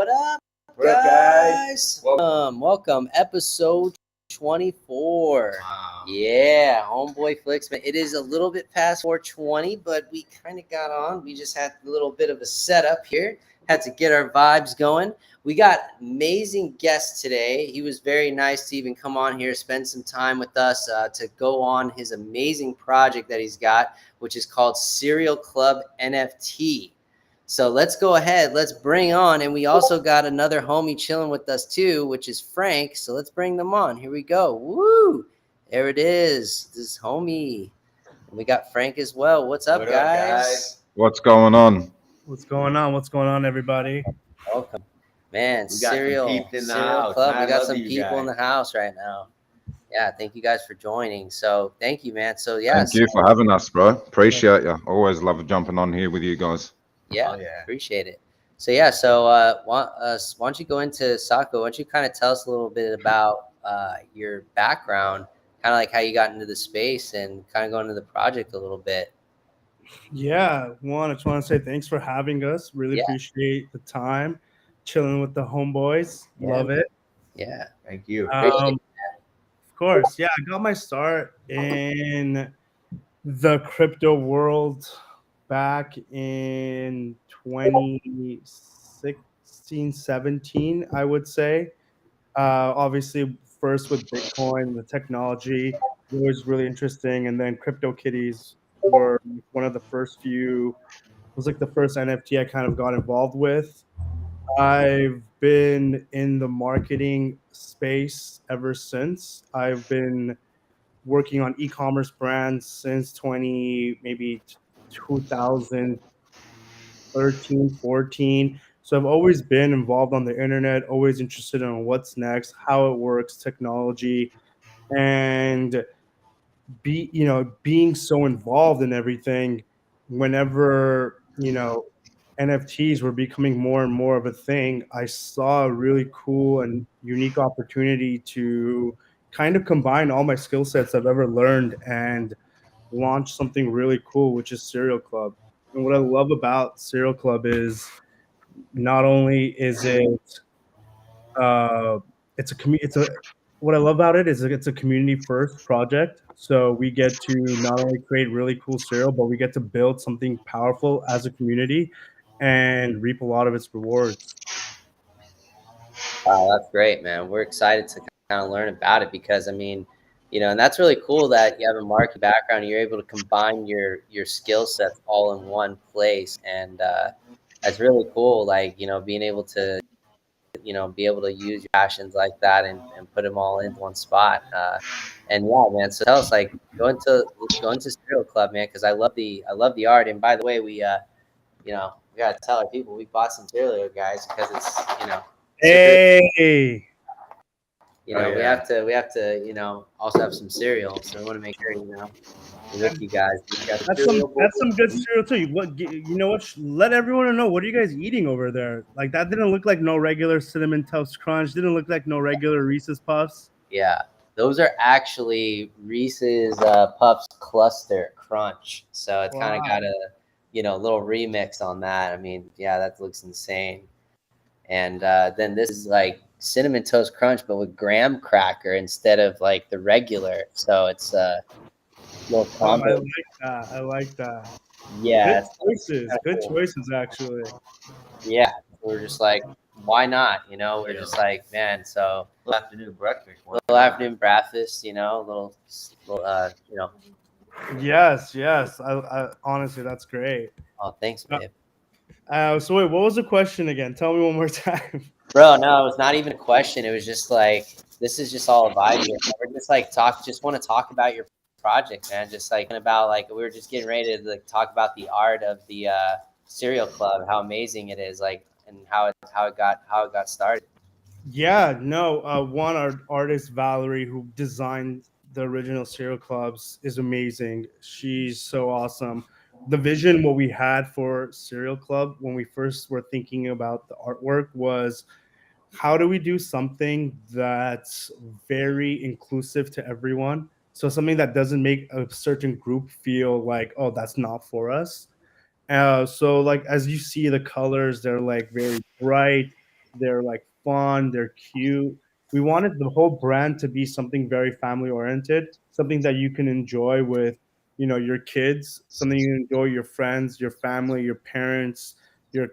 What up, What up, guys? Welcome, episode 24. Wow. Yeah, Homeboi Flicks. Man, it is a little bit past 4:20, but we kind of got on. We just had a little bit of a setup here. Had to get our vibes going. We got amazing guests today. He was very nice to even come on here, spend some time with us to go on his amazing project that he's got, which is called Serial Club NFT. So let's go ahead. Let's bring on, and we also got another homie chilling with us too, which is Frank. So let's bring them on. Here we go. Woo! There it is. This is homie. And we got Frank as well. What's up, guys? What's going on? What's going on? What's going on, everybody? Welcome. Man, We got some Serial peeps in the Serial house. Club. Man, We I got love some you people in guys. the house right now. Yeah, thank you guys for joining. So thank you, man. So yeah, Thank you for having us, bro. Appreciate you. Always love jumping on here with you guys. Yeah, Oh, yeah. appreciate it. So yeah, so why don't you go into Sako? Why don't you kind of tell us a little bit about your background, kind of like how you got into the space and kind of go into the project a little bit. Yeah, I just want to say thanks for having us. Really Yeah. appreciate the time, chilling with the homeboys. Yeah. Love it. Yeah, Thank you. Of course, yeah. I got my start in the crypto world back in 2016, 17, I would say. Obviously, first with Bitcoin, the technology was really interesting, and then crypto kitties were one of the first few. It was like the first NFT I kind of got involved with. I've been in the marketing space ever since. I've been working on e-commerce brands since 2013, 14. So I've always been involved on the internet, always interested in what's next, how it works, technology, and being so involved in everything. Whenever NFTs were becoming more and more of a thing, I saw a really cool and unique opportunity to kind of combine all my skill sets I've ever learned and launch something really cool, which is Serial Club. And what I love about Serial Club is not only is it it's a what I love about it is it's a community first project. So we get to not only create really cool cereal, but we get to build something powerful as a community and reap a lot of its rewards. wow, that's great, man. We're excited to kind of learn about it because I mean, and that's really cool that you have a market background and you're able to combine your skill sets all in one place, and that's really cool. Like being able to be able to use your passions like that and put them all into one spot. And yeah, man. So tell us, like, go into Serial Club, man, because I love the art. And by the way, we gotta tell our people we bought some cereal, guys, because it's Hey, we yeah. have to also have some cereal. So we want to make sure with you guys. that's some good cereal too. Let everyone know, what are you guys eating over there? Like, that didn't look like no regular Cinnamon Toast Crunch. Didn't look like no regular Reese's Puffs. Yeah, those are actually Reese's Puffs Cluster Crunch. So it's kind of got a little remix on that. I mean, yeah, that looks insane. And then this is like Cinnamon Toast Crunch, but with graham cracker instead of like the regular. So it's a little combo. I like that. Yeah, Good choices, actually. yeah. We're just like, why not? We're just like, man. So Little afternoon breakfast. little afternoon breakfast. Little. Yes. I honestly, that's great. Oh, thanks, babe. So wait, what was the question again? Tell me one more time. Bro, no, it was not even a question. It was just like, this is just all a vibe here. We're just like just want to talk about your project, man. Just like about like we were just getting ready to like talk about the art of the Serial Club, how amazing it is, like, and how it got started. Yeah, no. Our artist Valerie, who designed the original Serial Clubs, is amazing. She's so awesome. The vision, what we had for Serial Club when we first were thinking about the artwork was, how do we do something that's very inclusive to everyone? So something that doesn't make a certain group feel like, oh, that's not for us. So like, as you see the colors, they're like very bright, They're like fun. They're cute. We wanted the whole brand to be something very family oriented, something that you can enjoy with, your kids, something you enjoy your friends, your family, your parents, so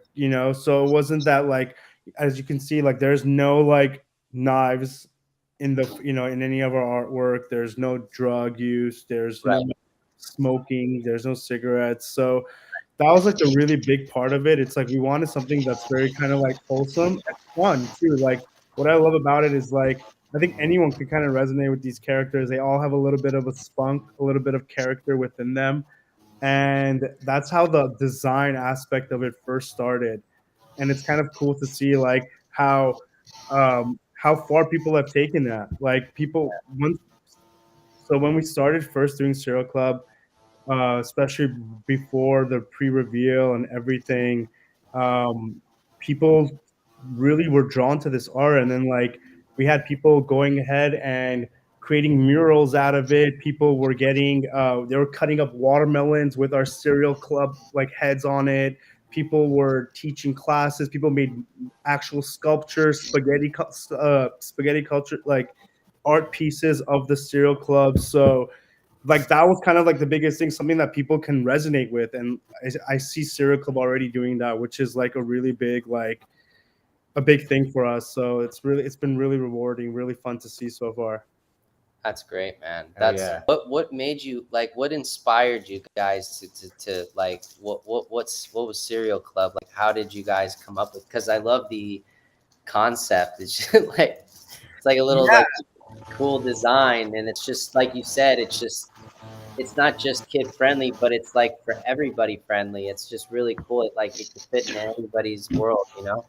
it wasn't that like, as you can see, like there's no like knives in the, in any of our artwork. There's no drug use. There's Right. no smoking. There's no cigarettes. So that was like a really big part of it. It's like we wanted something that's very kind of like wholesome and fun too. Like what I love about it is like I think anyone can kind of resonate with these characters. They all have a little bit of a spunk, a little bit of character within them. And that's how the design aspect of it first started. And it's kind of cool to see like how far people have taken that. Like people once so when we started first doing Serial Club, especially before the pre-reveal and everything, um, people really were drawn to this art. And then like we had people going ahead and creating murals out of it. People were getting they were cutting up watermelons with our Serial Club like heads on it. People were teaching classes. People made actual sculptures, spaghetti culture, like art pieces of the Serial Club. So like that was kind of like the biggest thing, something that people can resonate with. And I see Serial Club already doing that, which is like a really big, like a big thing for us. So it's been really rewarding, really fun to see so far. That's great, man. Oh, That's yeah. what made you like, what inspired you guys to like, what was Serial Club? Like, how did you guys come up with? Because I love the concept. It's just like, it's like a little Yeah, like cool design, and it's just like you said, it's not just kid friendly, but it's like for everybody friendly. It's just really cool. It can fit in anybody's world, you know?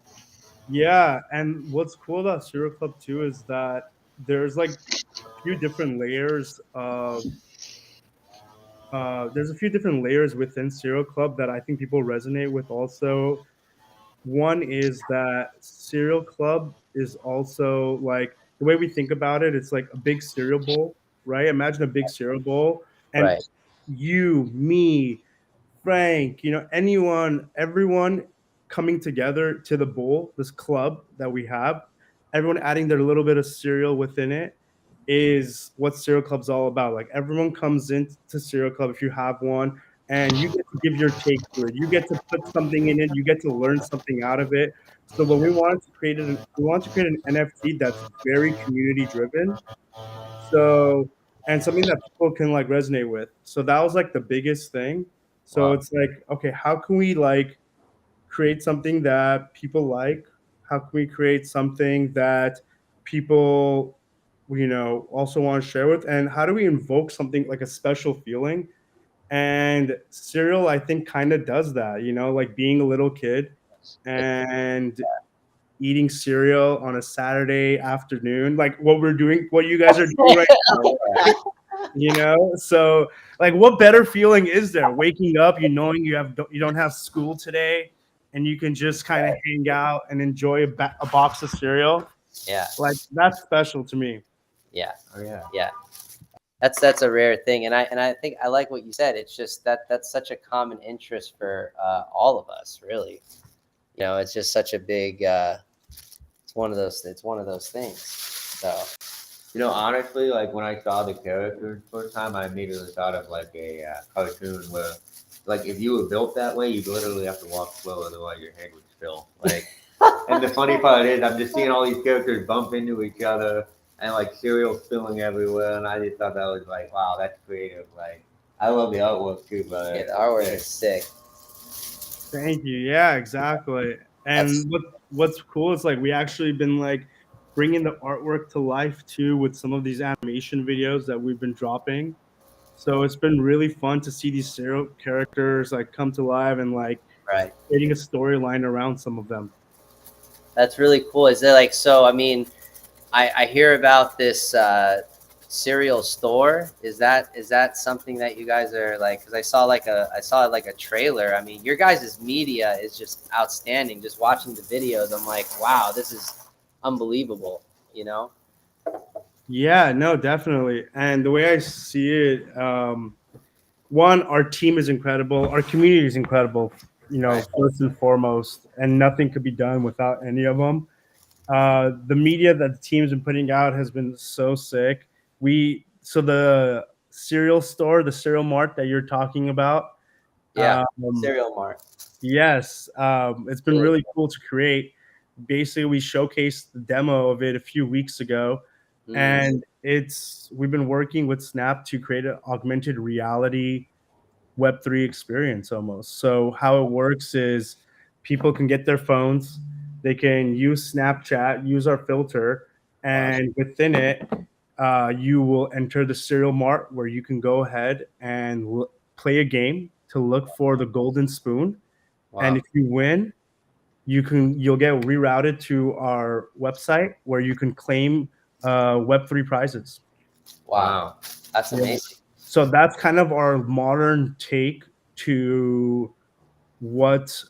yeah. And what's cool about Serial Club too is that there's like few different layers of there's a few different layers within Serial Club that I think people resonate with also. One is that Cereal Club is also like the way we think about it, it's like a big cereal bowl, right? Imagine a big cereal bowl, and Right. you, me, Frank, anyone, everyone coming together to the bowl, this club that we have, everyone adding their little bit of cereal within it is what Cereal Club's all about. Like everyone comes into Cereal Club if you have one, and you get to give your take to it. You get to put something in it. You get to learn something out of it. So when we wanted to create it, we wanted to create an NFT that's very community driven. So and something that people can like resonate with. So that was like the biggest thing. So Wow. it's like, okay, how can we like create something that people like? How can we create something that people, also want to share with? And how do we invoke something like a special feeling? And Serial, I think, kind of does that, like being a little kid It, and eating cereal on a Saturday afternoon, like what we're doing, what you guys are doing right now, right? So like what better feeling is there waking up, knowing you don't have school today, and you can just kind of hang out and enjoy a box of cereal? yeah. Like that's special to me. Yeah. Oh, yeah. Yeah. That's a rare thing, and I think I like what you said. It's just that's such a common interest for all of us, really. It's just such a big. It's one of those. It's one of those things. So Honestly, like when I saw the characters first time, I immediately thought of like a cartoon where, like, if you were built that way, you'd literally have to walk slow, otherwise your head would spill. Like, and the funny part is, I'm just seeing all these characters bump into each other and like cereal spilling everywhere, and I just thought that was like, wow, that's creative. Like, I love the artwork too, but yeah, the artwork is sick. Thank you. Yeah, exactly. That's And what's cool is like we actually been like bringing the artwork to life too with some of these animation videos that we've been dropping. So it's been really fun to see these serial characters like come to life and like right. creating a storyline around some of them. That's really cool. Is it like so? I mean, I hear about this cereal store. Is that something that you guys are like? Because I saw like a trailer. I mean, your guys' media is just outstanding. Just watching the videos, I'm like, wow, this is unbelievable. You know? Yeah, no, definitely. And the way I see it, one, our team is incredible. Our community is incredible, Right. first and foremost. And nothing could be done without any of them. The media that the team's been putting out has been so sick. So the cereal store, the cereal mart that you're talking about, Yeah, um, Cereal Mart. yes, it's been Really really cool. cool to create. Basically, we showcased the demo of it a few weeks ago, and we've been working with Snap to create an augmented reality Web3 experience almost. So how it works is people can get their phones, they can use Snapchat, use our filter, Wow. and within it, you will enter the cereal mart where you can go ahead and play a game to look for the golden spoon. And Wow. if you win, you'll get rerouted to our website where you can claim Web3 prizes. Wow. That's Yeah. amazing. So that's kind of our modern take to what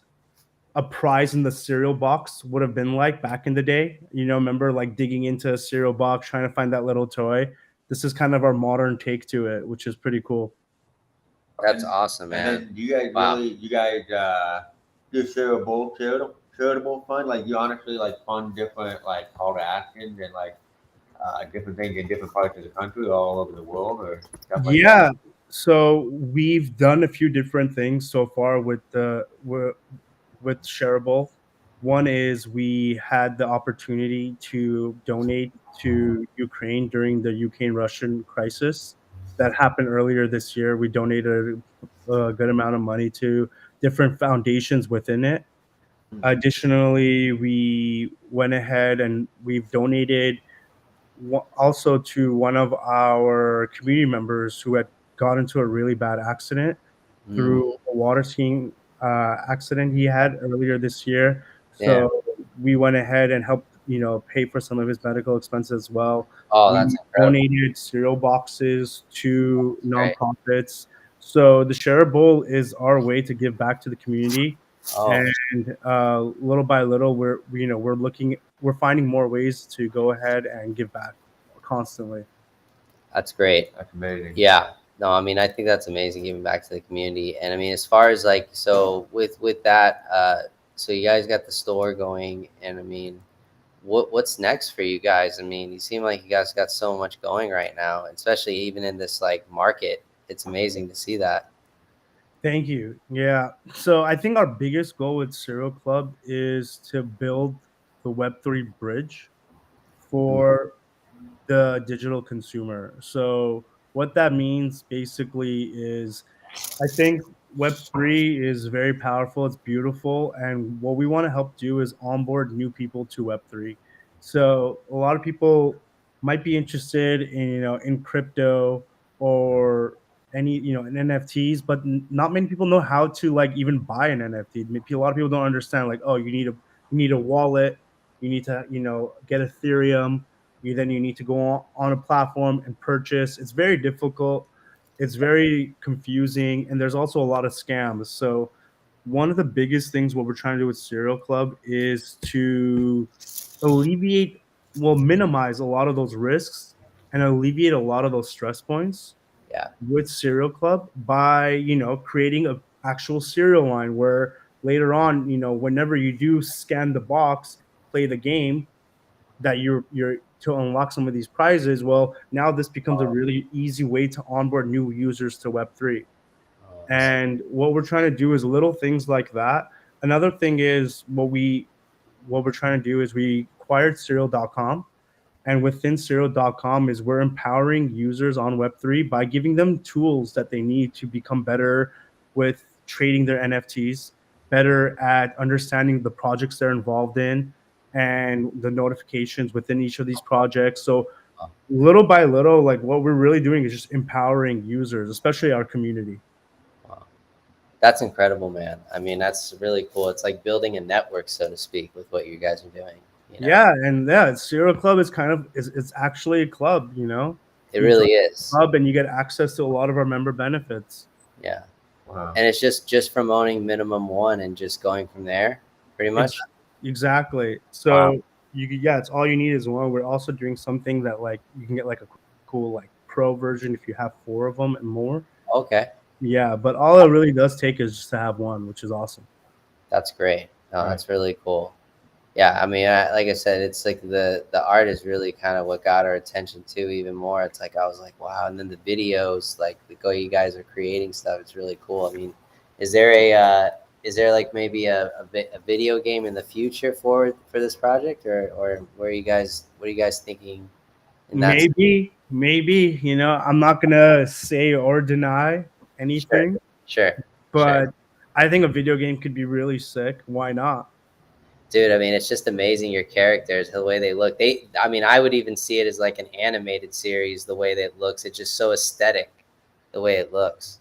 a prize in the cereal box would have been like back in the day. Remember like digging into a cereal box, trying to find that little toy. This is kind of our modern take to it, which is pretty cool. That's awesome, And man. then do you guys Wow. do charitable fund? Like you honestly like fund different like call to actions and like different things in different parts of the country, all over the world, or stuff like that. Yeah. So we've done a few different things so far with Shareable. One is we had the opportunity to donate to Ukraine during the Ukraine-Russian crisis that happened earlier this year. We donated a good amount of money to different foundations within it. Additionally, we went ahead and we've donated also to one of our community members who had got into a really bad accident Mm, through a water skiing accident he had earlier this year. yeah. So we went ahead and helped, pay for some of his medical expenses as well. Oh, that's We incredible. donated cereal boxes to Great. nonprofits. So the Share Bowl is our way to give back to the community, Oh, and little by little, we're finding more ways to go ahead and give back constantly. that's great. That's amazing. Yeah. No, I mean, I think that's amazing giving back to the community. And I mean, as far as like, so with that, so you guys got the store going, and I mean, what's next for you guys? I mean, you seem like you guys got so much going right now, especially even in this like market. It's amazing to see that. Thank you. Yeah. So I think our biggest goal with Serial Club is to build the Web3 bridge for the digital consumer. So what that means basically is I think Web3 is very powerful. It's beautiful. And what we want to help do is onboard new people to Web3. So a lot of people might be interested in crypto or in NFTs, but not many people know how to like even buy an NFT. A lot of people don't understand like, oh, you need a wallet, you need to, get Ethereum, you need to go on a platform and purchase. It's very difficult, it's very confusing, and there's also a lot of scams. So one of the biggest things what we're trying to do with Serial Club is to alleviate, well, minimize a lot of those risks and alleviate a lot of those stress points Yeah. with Serial Club by creating a actual serial line where later on, whenever you do scan the box, play the game, that you're to unlock some of these prizes. Well, now this becomes a really easy way to onboard new users to Web3. Oh, And what we're trying to do is little things like that. Another thing is what we're trying to do is we acquired Serial.com, and within Serial.com is we're empowering users on Web3 by giving them tools that they need to become better with trading their NFTs, better at understanding the projects they're involved in and the notifications within each of these projects. So little by little, like what we're really doing is just empowering users, especially our community. wow. That's incredible, man. I mean, that's really cool. It's like building a network, so to speak, with what you guys are doing. Yeah, and yeah, Serial Club is kind of it's actually a club, It You join really is. the club and you get access to a lot of our member benefits. Yeah. Wow. And it's just from owning minimum one and just going from there, pretty much. Exactly. Wow. So it's all you need is one. We're also doing something that like you can get like a cool like pro version if you have 4 of them and more. Okay. Yeah, but all it really does take is just to have one, which is awesome. That's great. No, Right. that's really cool. Yeah, I mean, like I said, it's like the art is really kind of what got our attention too, even more. It's like I was like, wow, and then the videos, like the way you guys are creating stuff, it's really cool. I mean, is there a is there like maybe a video game in the future for this project, or what are you guys thinking in that? Maybe, I'm not gonna say or deny Sure, anything, sure, sure. but I think a video game could be really sick. Why not? Dude, I mean, it's just amazing your characters, the way they look. I mean, I would even see it as like an animated series, the way that it looks. It's just so aesthetic, the way it looks.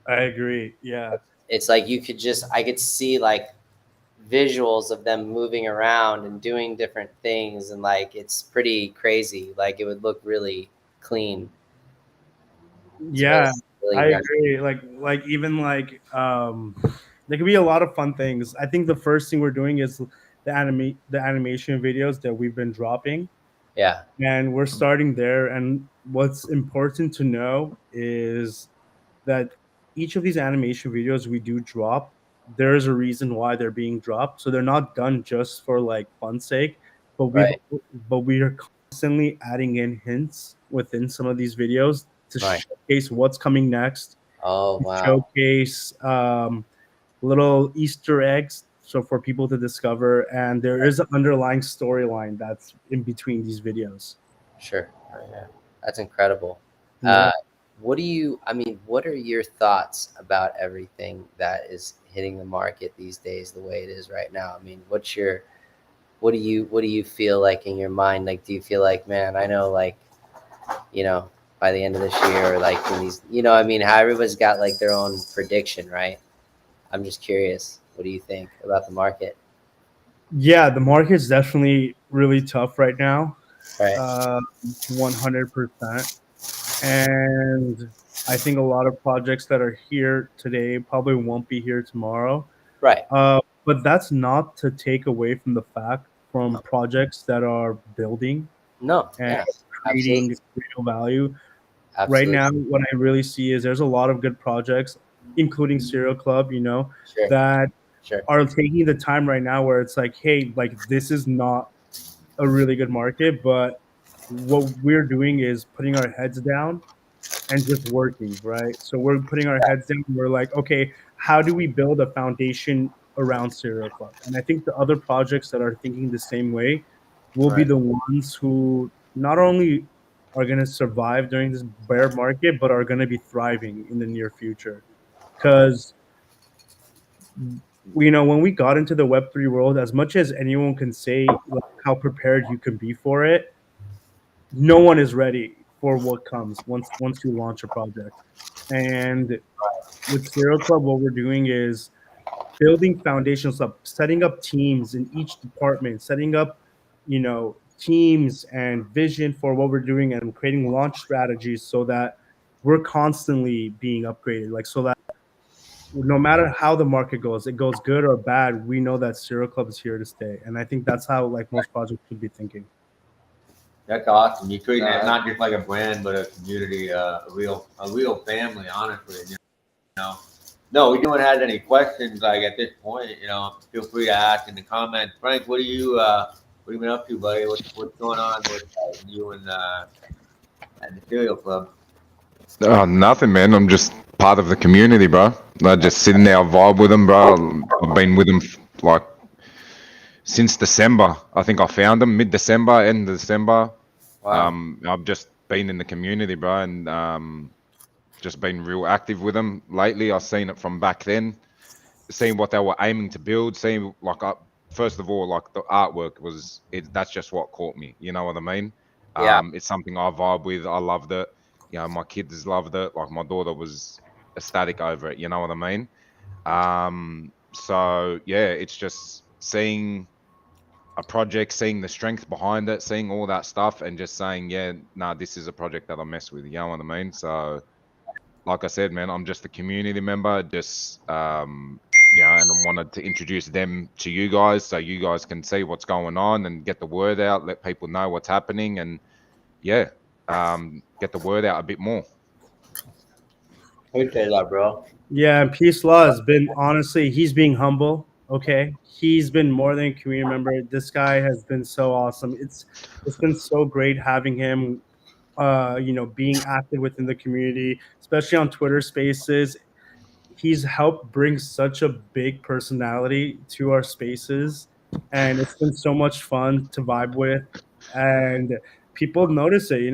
I agree. Yeah. It's like I could see like visuals of them moving around and doing different things, and like it's pretty crazy. Like it would look really clean. It's Yeah, really I nice. agree. Like even like there could be a lot of fun things. I think the first thing we're doing is the animation videos that we've been dropping, Yeah, and we're starting there. And what's important to know is that each of these animation videos we do drop, there is a reason why they're being dropped. So they're not done just for like fun sake, but right, we are constantly adding in hints within some of these videos to right. showcase what's coming next, Oh to wow, showcase little Easter eggs so for people to discover, and there is an underlying storyline that's in between these videos. sure. Oh, yeah. That's incredible. Yeah. Uh, I mean, what are your thoughts about everything that is hitting the market these days, the way it is right now? I mean, what do you feel like in your mind? Like, do you feel like, man, I know, like, you know, by the end of this year, or like in these, I mean, how everybody's got like their own prediction, right? I'm just curious. What do you think about the market? Yeah, the market's definitely really tough right now. Right, uh, 100%. And I think a lot of projects that are here today probably won't be here tomorrow. right. But that's not to take away from the fact from No, projects that are building no, and yeah, absolutely, creating real value. Right absolutely. now, what I really see is there's a lot of good projects, including Serial Club, Sure, that sure. are taking the time right now where it's like, hey, like this is not a really good market, but what we're doing is putting our heads down and just working, right? So we're putting our heads down. We're like, okay, how do we build a foundation around Serial Club? And I think the other projects that are thinking the same way will be Right, the ones who not only are going to survive during this bear market, but are going to be thriving in the near future. Because when we got into the Web3 world, as much as anyone can say like, how prepared you can be for it, no one is ready for what comes once you launch a project. And with Serial Club, what we're doing is building foundations up, setting up teams in each department, setting up, teams and vision for what we're doing, and creating launch strategies so that we're constantly being upgraded. Like so that no matter how the market goes, it goes good or bad, we know that Serial Club is here to stay. And I think that's how like most projects should be thinking. That's awesome. You're treating it not just like a brand, but a community, a real family. Honestly, know. No, we anyone has any questions like at this point, feel free to ask in the comments. Frank, what have you been up to, buddy? What's going on with you and the Cereal Club? Oh, nothing, man. I'm just part of the community, bro. Like just sitting there, I vibe with them, bro. I've been with them like since December. I think I found them mid-December, end of December. wow. I've just been in the community, bro, and just been real active with them lately. I've seen it from back then, seeing what they were aiming to build, seeing like first of all, like the artwork was it. That's just what caught me. You know what I mean? Yeah, It's something I vibe with. I loved it. My kids loved it. Like my daughter was ecstatic over it. You know what I mean? So yeah, it's just seeing a project, seeing the strength behind it, seeing all that stuff, and just saying, yeah, nah, this is a project that I mess with. You know what I mean? So like I said, man, I'm just a community member, just and I wanted to introduce them to you guys so you guys can see what's going on and get the word out, let people know what's happening, and yeah, get the word out a bit more. appreciate that, bro. Yeah, and Peace Law has been honestly, he's being humble. Okay, he's been more than a community member. This guy has been so awesome. It's been so great having him, being active within the community, especially on Twitter Spaces. He's helped bring such a big personality to our spaces, and it's been so much fun to vibe with. And people notice it,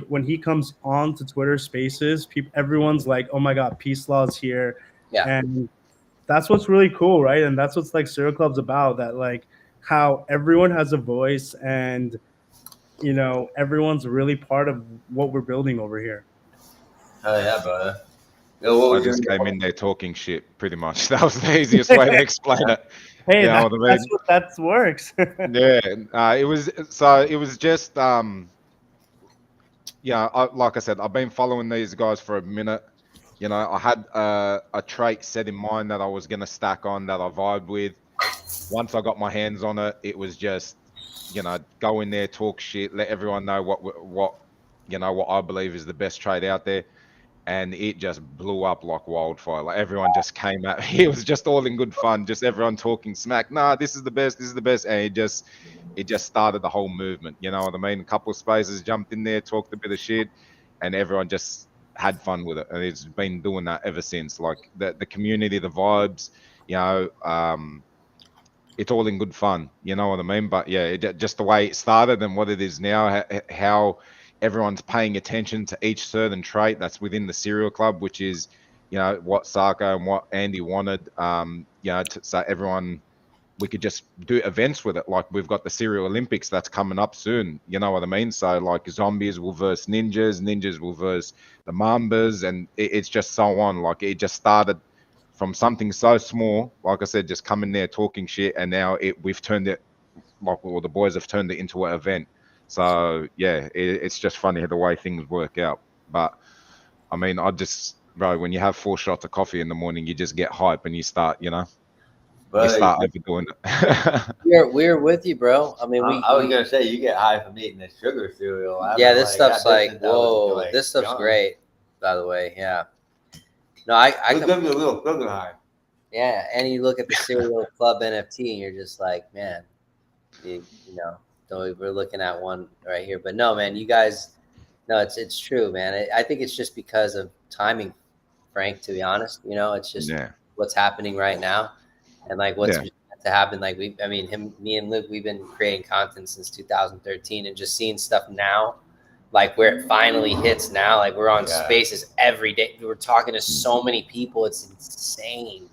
when he comes on to Twitter Spaces, everyone's like, "Oh my God, Peace Law's here," Yeah. and that's what's really cool, right? And that's what's like Serial Club's about. That like how everyone has a voice, and everyone's really part of what we're building over here. Oh yeah, brother. Yo, what I was your just came in there talking shit, pretty much. That was the easiest way to explain it. Hey, You know what I that's mean? what that works. Yeah. It was just yeah. Like I said, I've been following these guys for a minute. I had a trait set in mind that I was gonna stack on that I vibed with. Once I got my hands on it, it was just go in there, talk shit, let everyone know what I believe is the best trade out there, and it just blew up like wildfire. Like everyone just came at me. It was just all in good fun, just everyone talking smack. Nah, this is the best. This is the best, and it just started the whole movement. You know what I mean? A couple of spaces jumped in there, talked a bit of shit, and everyone just had fun with it, and it's been doing that ever since. Like the community, the vibes, you know. It's all in good fun, you know what I mean? But yeah, just the way it started and what it is now, how everyone's paying attention to each certain trait that's within the Serial Club, which is, what Sako and what Andy wanted, so everyone, we could just do events with it. Like we've got the Serial Olympics that's coming up soon, you know what I mean? So like zombies will verse ninjas, ninjas will verse the mambas, and it's just so on. Like it just started from something so small, like I said, just coming there talking shit, and now we've turned it, the boys have turned it into an event. So yeah, it's just funny the way things work out. But I mean, bro, when you have 4 shots of coffee in the morning, you just get hype and you start, you brother? start overdoing it. We're with you, bro. I mean, I was gonna say you get high from eating this sugar cereal. yeah, this stuff's got like, since I was, whoa, this stuff's young. great, by the way. Yeah. No, I It gives me a little sugar high. yeah, and you look at the Serial Club NFT, and you're just like, man, we're looking at one right here. But no, man, you guys, no, it's true, man. I think it's just because of timing, Frank. To be honest, it's just Yeah. what's happening right now, and like what's Yeah. to happen. Like me and Luke, we've been creating content since 2013, and just seeing stuff now, like where it finally hits now. Like we're on spaces every day. We're talking to so many people. It's insane.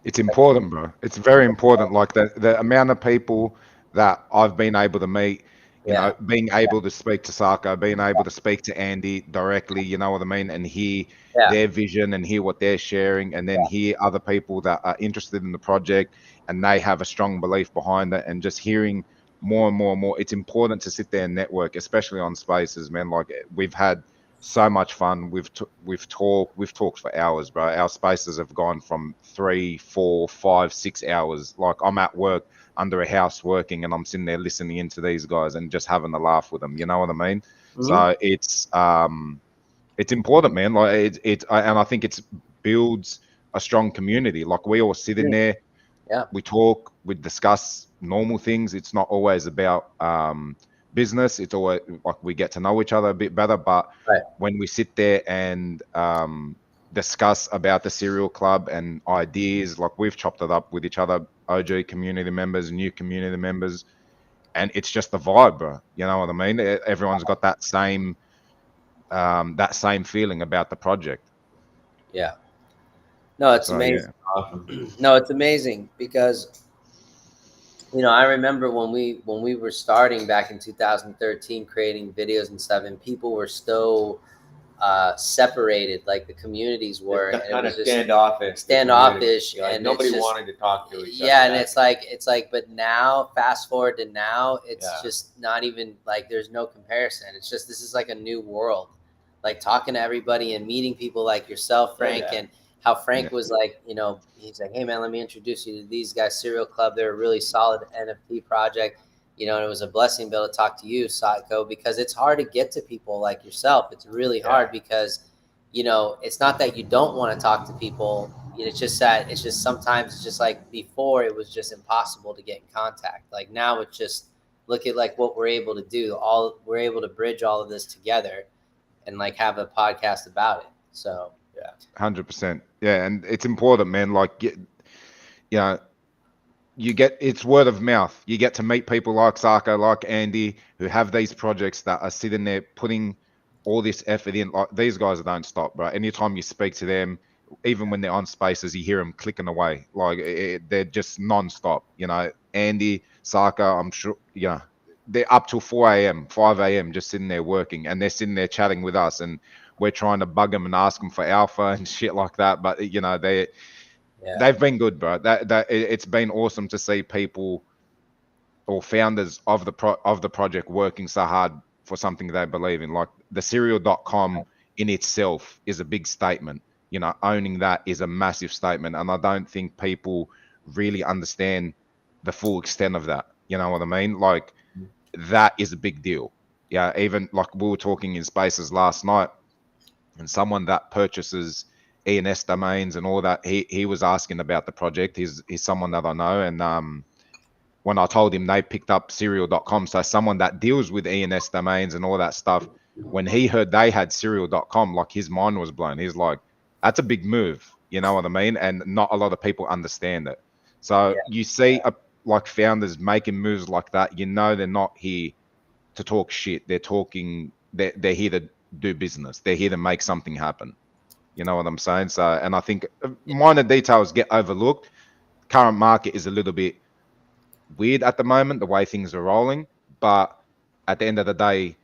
It's important, bro. It's very important. Like the amount of people that I've been able to meet, Yeah. being able to speak to Sako, being able to speak to Andy directly, you know what I mean, and hear Yeah. their vision and hear what they're sharing, and then hear other people that are interested in the project and they have a strong belief behind it, and just hearing more and more and more. It's important to sit there and network, especially on spaces, man. Like we've had so much fun. We've talked for hours, bro. Our spaces have gone from 3, 4, 5, 6 hours. Like I'm at work under a house working, and I'm sitting there listening into these guys and just having a laugh with them. You know what I mean? Mhm. So it's important, man. Like and I think it builds a strong community. Like we all sit in there, Yeah. we talk, we discuss normal things. It's not always about business. It's always like we get to know each other a bit better. But Right. when we sit there and discuss about the Serial Club and ideas, like we've chopped it up with each other, OG community members, new community members, and it's just the vibe, bro. You know what I mean? Everyone's got that same feeling about the project. Yeah. No, it's So amazing. yeah, Awesome. No, it's amazing because I remember when we were starting back in 2013, creating videos and stuff, and people were so separated, like the communities were, and it Kind was of just standoffish, and it's nobody just, wanted to talk to each other. yeah, and it's like, but now, fast forward to now, it's just not even like there's no comparison. It's just this is like a new world, like talking to everybody and meeting people like yourself, Frank, and how Frank was like, he's like, hey man, let me introduce you to these guys, Serial Club. They're a really solid NFT project, and it was a blessing to be able to talk to you, Sako, because it's hard to get to people like yourself. It's really hard because, it's not that you don't want to talk to people, it's just that it's just sometimes it's just like before it was just impossible to get in contact. Like now it's just look at like what we're able to do. All we're able to bridge all of this together and like have a podcast about it. So yeah. 100%. Yeah, and it's important, man. Like, you know, you get it's word of mouth. You get to meet people like Sako, like Andy, who have these projects that are sitting there putting all this effort in. Like these guys don't stop, bro. Anytime you speak to them, even when they're on spaces, you hear them clicking away. Like they're just non-stop. You know, Andy, Sako, I'm sure. Yeah, they're up till 4 a.m., 5 a.m. just sitting there working, and they're sitting there chatting with us, and we're trying to bug them and ask them for alpha and shit like that. But you know, they've been good, bro. It's been awesome to see people or founders of the project working so hard for something they believe in. Like the cereal.com in itself is a big statement. You know, owning that is a massive statement, and I don't think people really understand the full extent of that. You know what I mean? Like that is a big deal. Yeah, even like we were talking in spaces last night, and someone that purchases ENS domains and all that, he was asking about the project. He's someone that I know, and when I told him they picked up cereal.com, so someone that deals with ENS domains and all that stuff, when he heard they had cereal.com, like his mind was blown. He's like, that's a big move, you know what I mean? And not a lot of people understand it. So you see like founders making moves like that, you know they're not here to talk shit. They're here to do business. They're here to make something happen. You know what I'm saying? So, and I think minor details get overlooked. Current market is a little bit weird at the moment, the way things are rolling, but at the end of the day,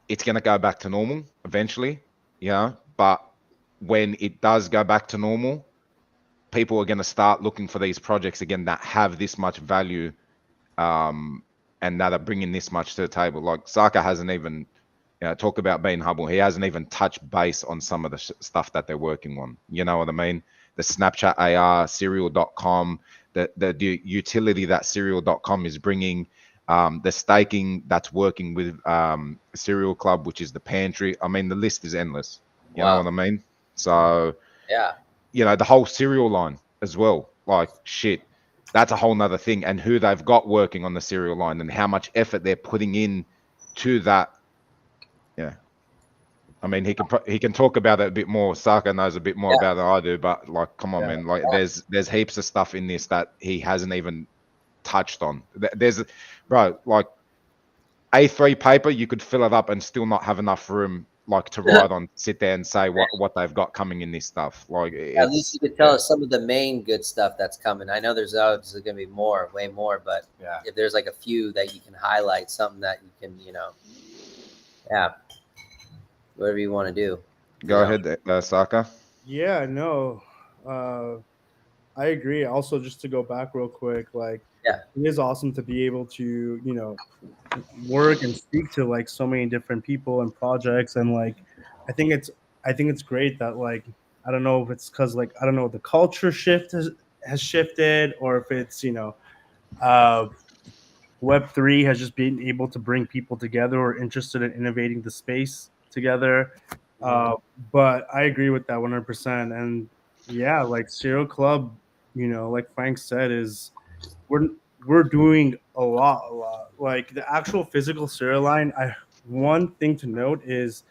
it's going to go back to normal eventually, you know, but when it does go back to normal, people are going to start looking for these projects again that have this much value, and that are bringing this much to the table. Like Saka hasn't even, you know, talk about being humble. He hasn't even touched base on some of the stuff that they're working on. You know what I mean? The Snapchat AR, Cereal.com, the utility that Cereal.com is bringing, the staking that's working with Cereal Club, which is the pantry. I mean, the list is endless. You know what I mean? So, you know, the whole cereal line as well. Like, shit, that's a whole nother thing. And who they've got working on the cereal line and how much effort they're putting in to that. Yeah. I mean, he can talk about it a bit more. Saka knows a bit more about it than I do, but like, come on, man. Like, there's heaps of stuff in this that he hasn't even touched on. There's, bro, like A3 paper, you could fill it up and still not have enough room, like to write on, sit there and say what they've got coming in this stuff. Like, at least you could tell us some of the main good stuff that's coming. I know there's obviously going to be more, way more, but if there's like a few that you can highlight, something that you can, you know, whatever you want to do. Go ahead, Saka. Yeah, no, I agree. Also, just to go back real quick, like, it is awesome to be able to, you know, work and speak to like so many different people and projects, and like, I think it's great that, like, I don't know if it's because, like, I don't know, the culture shift has shifted, or if it's, you know, Web3 has just been able to bring people together or interested in innovating the space together. But I agree with that 100%. And yeah, like Cereal Club, you know, like Frank said, is we're doing a lot. Like the actual physical cereal line, one thing to note is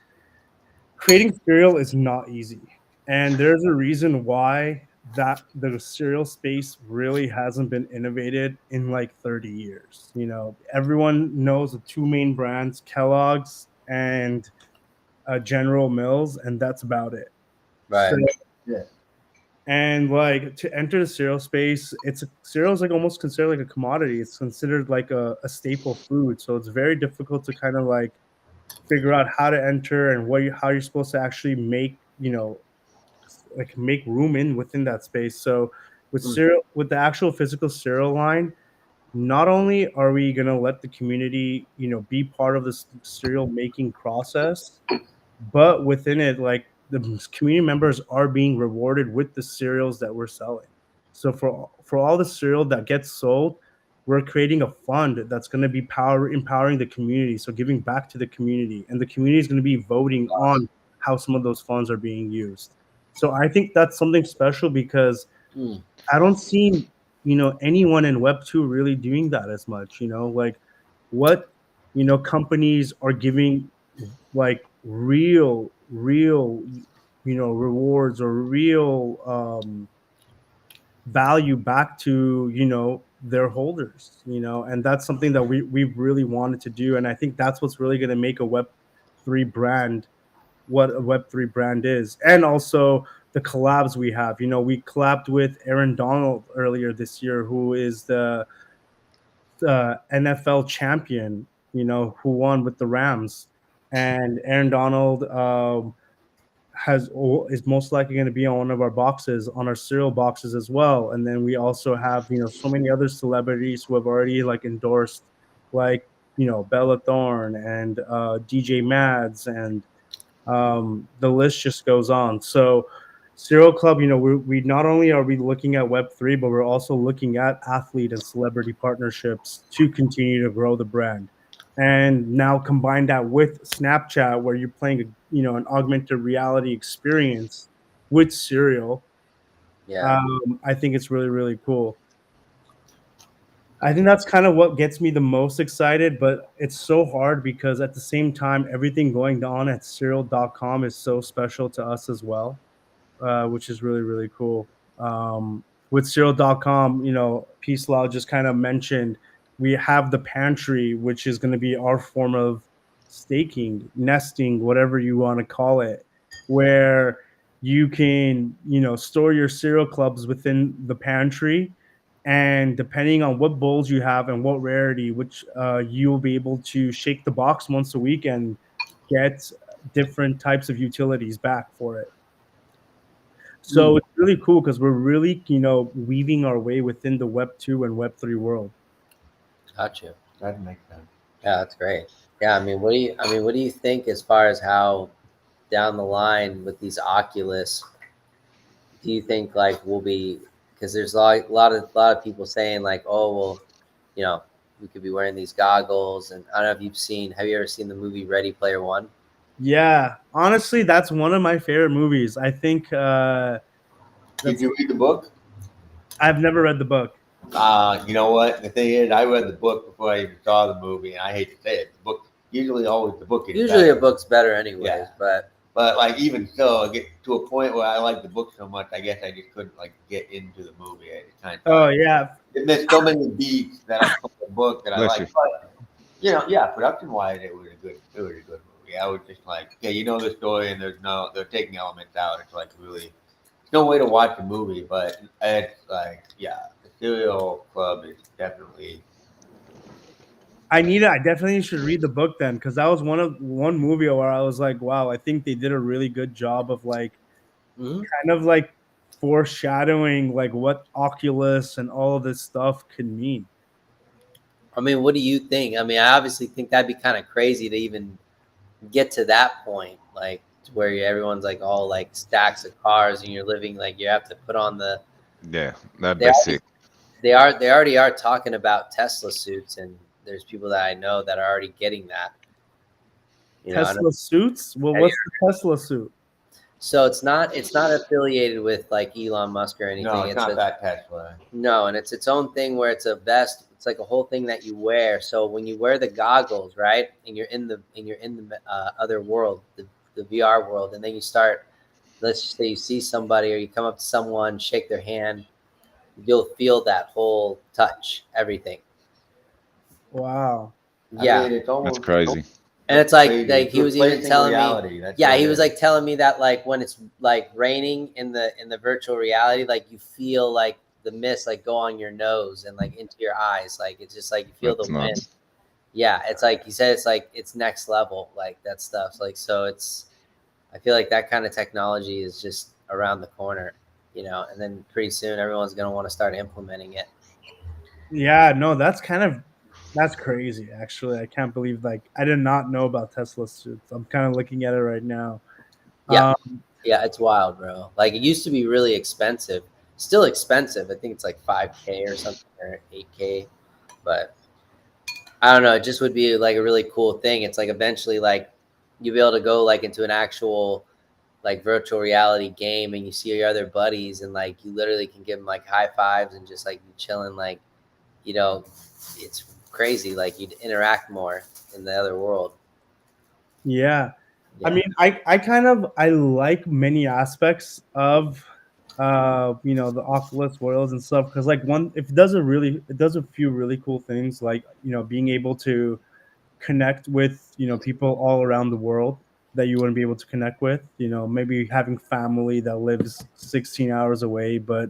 creating cereal is not easy. And there's a reason why that the cereal space really hasn't been innovated in like 30 years. You know, everyone knows the two main brands, Kellogg's and General Mills, and that's about it. Right. So, and like to enter the cereal space, cereal is like almost considered like a commodity. It's considered like a staple food. So it's very difficult to kind of like figure out how to enter and how you're supposed to actually make, you know, like make room within that space. So with cereal, with the actual physical cereal line, not only are we going to let the community, you know, be part of this cereal making process, but within it, like the community members are being rewarded with the cereals that we're selling. So for all the cereal that gets sold, we're creating a fund that's going to be empowering the community, so giving back to the community, and the community is going to be voting on how some of those funds are being used. So I think that's something special because Mm. I don't see, anyone in Web 2 really doing that as much, like what, companies are giving like real, rewards or real value back to, their holders, and that's something that we really wanted to do. And I think that's what's really going to make a Web3 brand what a Web3 brand is. And also the collabs we have. We collabed with Aaron Donald earlier this year, who is the NFL champion, who won with the Rams. And Aaron Donald is most likely going to be on one of our boxes, on our cereal boxes as well. And then we also have, so many other celebrities who have already like endorsed, like, Bella Thorne and DJ Mads, and the list just goes on. So Serial Club, we not only are we looking at Web3, but we're also looking at athlete and celebrity partnerships to continue to grow the brand. And now combine that with Snapchat, where you're playing an augmented reality experience with Serial. Yeah. I think it's really, really cool. I think that's kind of what gets me the most excited, but it's so hard because at the same time, everything going on at Serial.com is so special to us as well, which is really, really cool. With Serial.com, Peace Law just kind of mentioned we have the pantry, which is going to be our form of staking, nesting, whatever you want to call it, where you can, store your cereal clubs within the pantry. And depending on what bowls you have and what rarity, which you'll be able to shake the box once a week and get different types of utilities back for it. So Mm. it's really cool because we're really, weaving our way within the Web 2 and Web 3 world. Gotcha. That makes sense. Yeah, that's great. Yeah, what do you think as far as how down the line with these Oculus, do you think like we'll be, because there's a lot of people saying like, oh well, you know, we could be wearing these goggles, and I don't know if have you ever seen the movie Ready Player One? Yeah, honestly, that's one of my favorite movies. I think Did you read the book? I've never read the book. You know what? The thing is, I read the book before I even saw the movie, and I hate to say it. The book always the book is Usually better. a book's better anyways, Yeah. but But like even so, I get to a point where I like the book so much, I guess I just couldn't like get into the movie. I just kind of Oh yeah, there's so many beats that I put in the book that I Bless like. you. But yeah, production wise, it was a good movie. I was just like, yeah, the story, and they're taking elements out. It's like really, there's no way to watch a movie, but it's like, yeah, the Serial Club is definitely. I definitely should read the book then, because that was one movie where I was like, wow, I think they did a really good job of like Mhm. kind of like foreshadowing like what Oculus and all of this stuff could mean. I mean, what do you think? I mean, I obviously think that'd be kind of crazy to even get to that point, like to where everyone's like all like stacks of cars, and you're living like you have to put on the. Yeah, that'd They be already, sick. they already are talking about Tesla suits, and there's people that I know that are already getting that. I know. Tesla suits? Well, Have you- what's the Tesla suit? So it's not affiliated with like Elon Musk or anything. No, it's not that Tesla. No, and it's its own thing where it's a vest. It's like a whole thing that you wear. So when you wear the goggles, right, and you're in the other world, the VR world, and then you start. Let's just say you see somebody or you come up to someone, shake their hand, you'll feel that whole touch, everything. Wow. Yeah, I mean, it's almost That's crazy. and it's like crazy. he was even Replacing telling reality. me. That's Yeah, what he it was is. like telling me that like when it's like raining in the virtual reality, like you feel like the mist like go on your nose and like into your eyes, like it's just like you feel That's the wind. nuts. Yeah, it's like he said, it's like it's next level, like that stuff. Like so, I feel like that kind of technology is just around the corner, and then pretty soon everyone's gonna want to start implementing it. Yeah, no, that's crazy. Actually, I can't believe like I did not know about Tesla suits. I'm kind of looking at it right now. Yeah, Um, yeah, it's wild, bro. Like it used to be really expensive, still expensive. I think it's like 5K or something or 8K, but I don't know. It just would be like a really cool thing. It's like eventually like you'll be able to go like into an actual like virtual reality game, and you see your other buddies, and like you literally can give them like high fives and just like you chilling, like, you know, it's crazy. Like you'd interact more in the other world. Yeah. I Yeah. mean, I like many aspects of the Oculus worlds and stuff, because like one it does a few really cool things, like being able to connect with people all around the world that you wouldn't be able to connect with, maybe having family that lives 16 hours away, but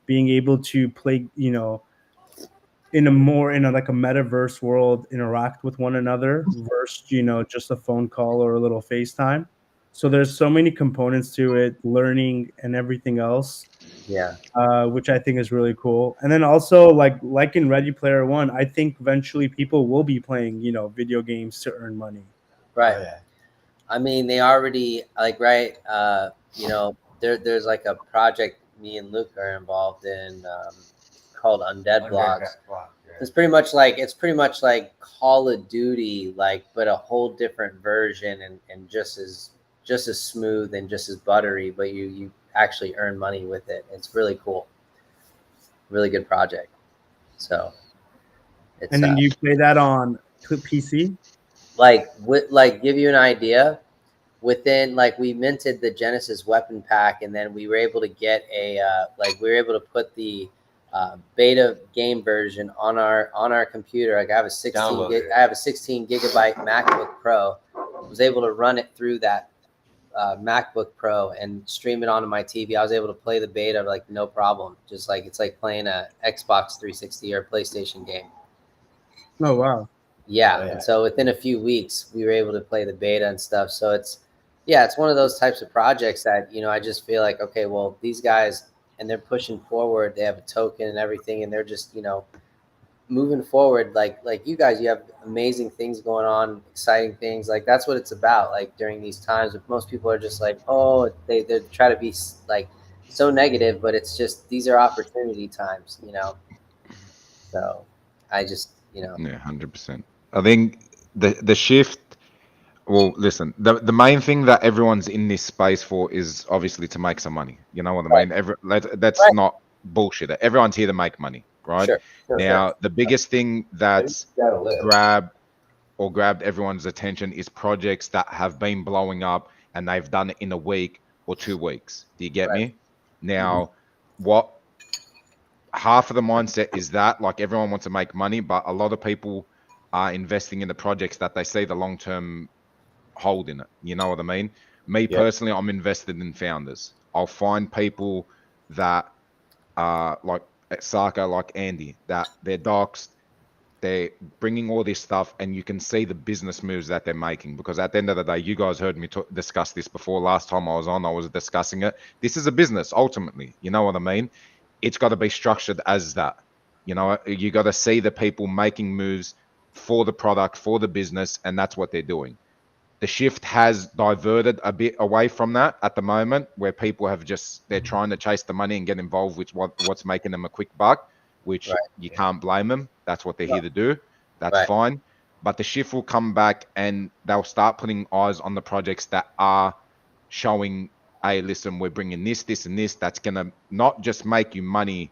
being able to play in a like a metaverse world, interact with one another versus just a phone call or a little FaceTime. So there's so many components to it, learning and everything else, Yeah. which I think is really cool. And then also like in Ready Player One, I think eventually people will be playing video games to earn money. Right. Oh, yeah. I mean, they already like, right. There's like a project me and Luke are involved in, called Undead Blocks. It's pretty much like Call of Duty, like, but a whole different version, and just as smooth and just as buttery, but you actually earn money with it. It's really cool. Really good project. So it's And then you play that on PC. like give you an idea. Within, like, we minted the Genesis weapon pack, and then we were able to get we were able to put the beta game version on our computer. Like I have a 16 gigabyte MacBook Pro. Was able to run it through that MacBook Pro and stream it onto my TV. I was able to play the beta like no problem. Just like it's like playing a Xbox 360 or a PlayStation game. Oh wow. Yeah. Oh, yeah. And so within a few weeks, we were able to play the beta and stuff. So it's one of those types of projects that, I just feel like, okay, well, these guys, and they're pushing forward. They have a token and everything, and they're just, moving forward. Like you guys, you have amazing things going on, exciting things. Like that's what it's about. Like during these times, if most people are just like, oh, they try to be like so negative, but it's just, these are opportunity times. So I just, Yeah, 100%. I think the shift. Well, listen, the main thing that everyone's in this space for is obviously to make some money. You know what I Right. mean? That's Right. not bullshit. Everyone's here to make money, right? Sure. Now, the biggest thing that's Gotta live. grabbed everyone's attention is projects that have been blowing up and they've done it in a week or 2 weeks. Do you get Right. me? Now, what half of the mindset is that, like, everyone wants to make money, but a lot of people are investing in the projects that they see the long term hold in it. You know what I mean? Me Yeah. personally, I'm invested in founders. I'll find people that are like at Sako, like Andy, that they're doxed, they're bringing all this stuff, and you can see the business moves that they're making. Because at the end of the day, you guys heard me discuss this before. Last time I was on, I was discussing it. This is a business ultimately. You know what I mean? It's got to be structured as that. You got to see the people making moves for the product, for the business, and that's what they're doing. The shift has diverted a bit away from that at the moment, where people have they're trying to chase the money and get involved with what's making them a quick buck, which Right. you can't blame them. That's what they're here to do. That's Right. fine. But the shift will come back and they'll start putting eyes on the projects that are showing, hey, listen, we're bringing this, and this. That's going to not just make you money,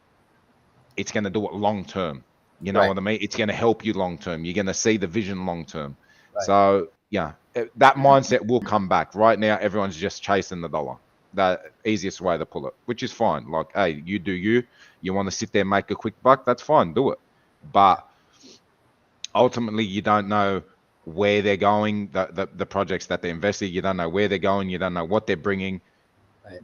it's going to do it long term. You know Right. what I mean? It's going to help you long term. You're going to see the vision long term. Right. So, yeah, that mindset will come back. Right now, everyone's just chasing the dollar. The easiest way to pull it, which is fine. Like, hey, you do you. You want to sit there and make a quick buck? That's fine. Do it. But ultimately, you don't know where they're going. The projects that they invested, you don't know where they're going. You don't know what they're bringing. Right.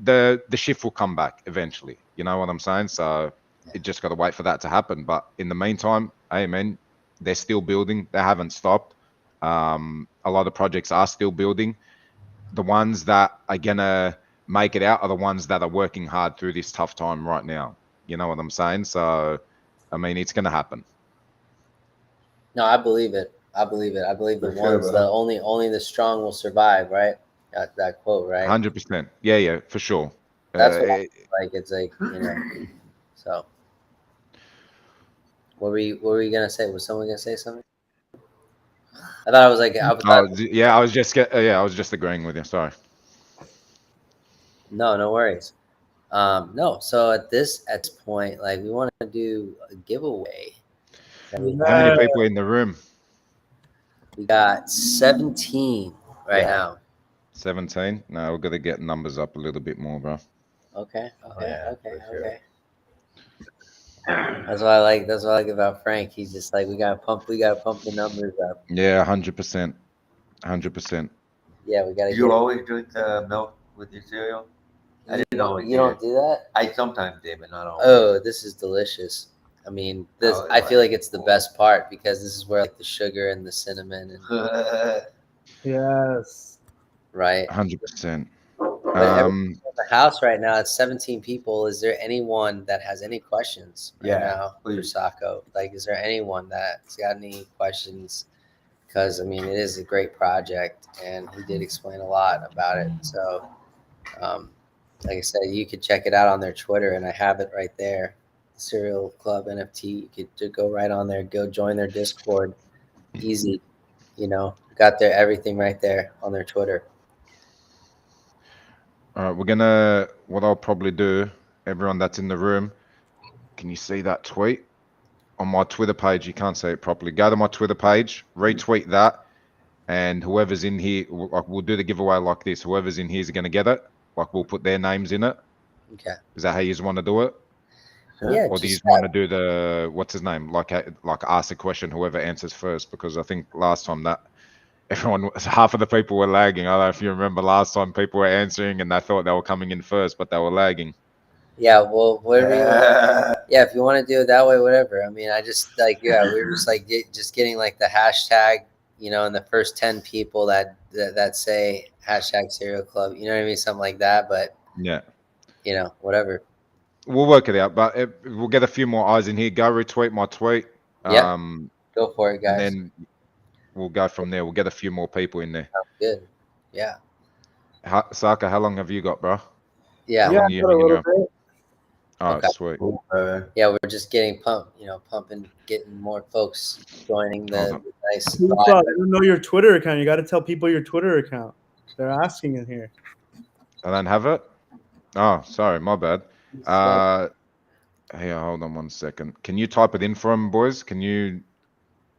The shift will come back eventually. You know what I'm saying? So it just got to wait for that to happen. But in the meantime, hey man, they're still building. They haven't stopped. A lot of projects are still building. The ones that are gonna make it out are the ones that are working hard through this tough time right now. You know what I'm saying? So, I mean, it's gonna happen. No, I believe it. I believe it. I believe the For sure, ones bro. the only the strong will survive. Right. That quote. Right. 100%. Yeah, for sure. That's what I like. It's like, So, what were you gonna say? Was someone gonna say something? I thought I was like, I Oh, thought, yeah, I was just agreeing with you. Sorry. No worries. No. So at this point, like we want to do a giveaway. That we How many people in the room? We got 17 right Yeah. now. 17. No, we're gonna get numbers up a little bit more, bro. Okay. Yeah, for sure. That's what I like. That's what I like about Frank. He's just like, we gotta pump the numbers up. Yeah, 100%. 100%. Yeah, we gotta Do you get. always drink milk with your cereal? I didn't always You don't do that? I sometimes did, but not always. Oh, this is delicious. I mean, this. Oh, I feel like it's the best part because this is where like the sugar and the cinnamon and Yes. right. 100%. But everyone in the house right now, it's 17 people. Is there anyone that has any questions right now for please. Sako? Like, is there anyone that's got any questions? Because I mean, it is a great project, and he did explain a lot about it. So, like I said, you could check it out on their Twitter, and I have it right there. Serial Club NFT. You could just go right on there, go join their Discord. Easy, got their everything right there on their Twitter. All right, what I'll probably do, everyone that's in the room, can you see that tweet? On my Twitter page, you can't see it properly. Go to my Twitter page, retweet that, and whoever's in here, we'll do the giveaway like this. Whoever's in here is going to get it. Like, we'll put their names in it. Okay. Is that how you want to do it? Yeah. Or do you want to do the, what's his name? Like ask a question, whoever answers first, because I think last time that half of the people were lagging. I don't know if you remember last time people were answering and they thought they were coming in first, but they were lagging. Yeah, well, whatever you want. Yeah, if you want to do it that way, whatever. I mean, I just like, we were just like just getting like the hashtag, and the first 10 people that say hashtag Serial Club, you know what I mean, something like that. But yeah, whatever. We'll work it out, but we'll get a few more eyes in here. Go retweet my tweet. Yeah, go for it, guys. And then we'll go from there. We'll get a few more people in there. Sounds good. Yeah. Saka, how long have you got, bro? Yeah. How long are you hanging out? All right, Okay. sweet. Yeah, we're just getting pumping, getting more folks joining the nice. I don't know your Twitter account. You got to tell people your Twitter account. They're asking in here. I don't have it? Oh, sorry, my bad. Hey, hold on 1 second. Can you type it in for him, boys? Can you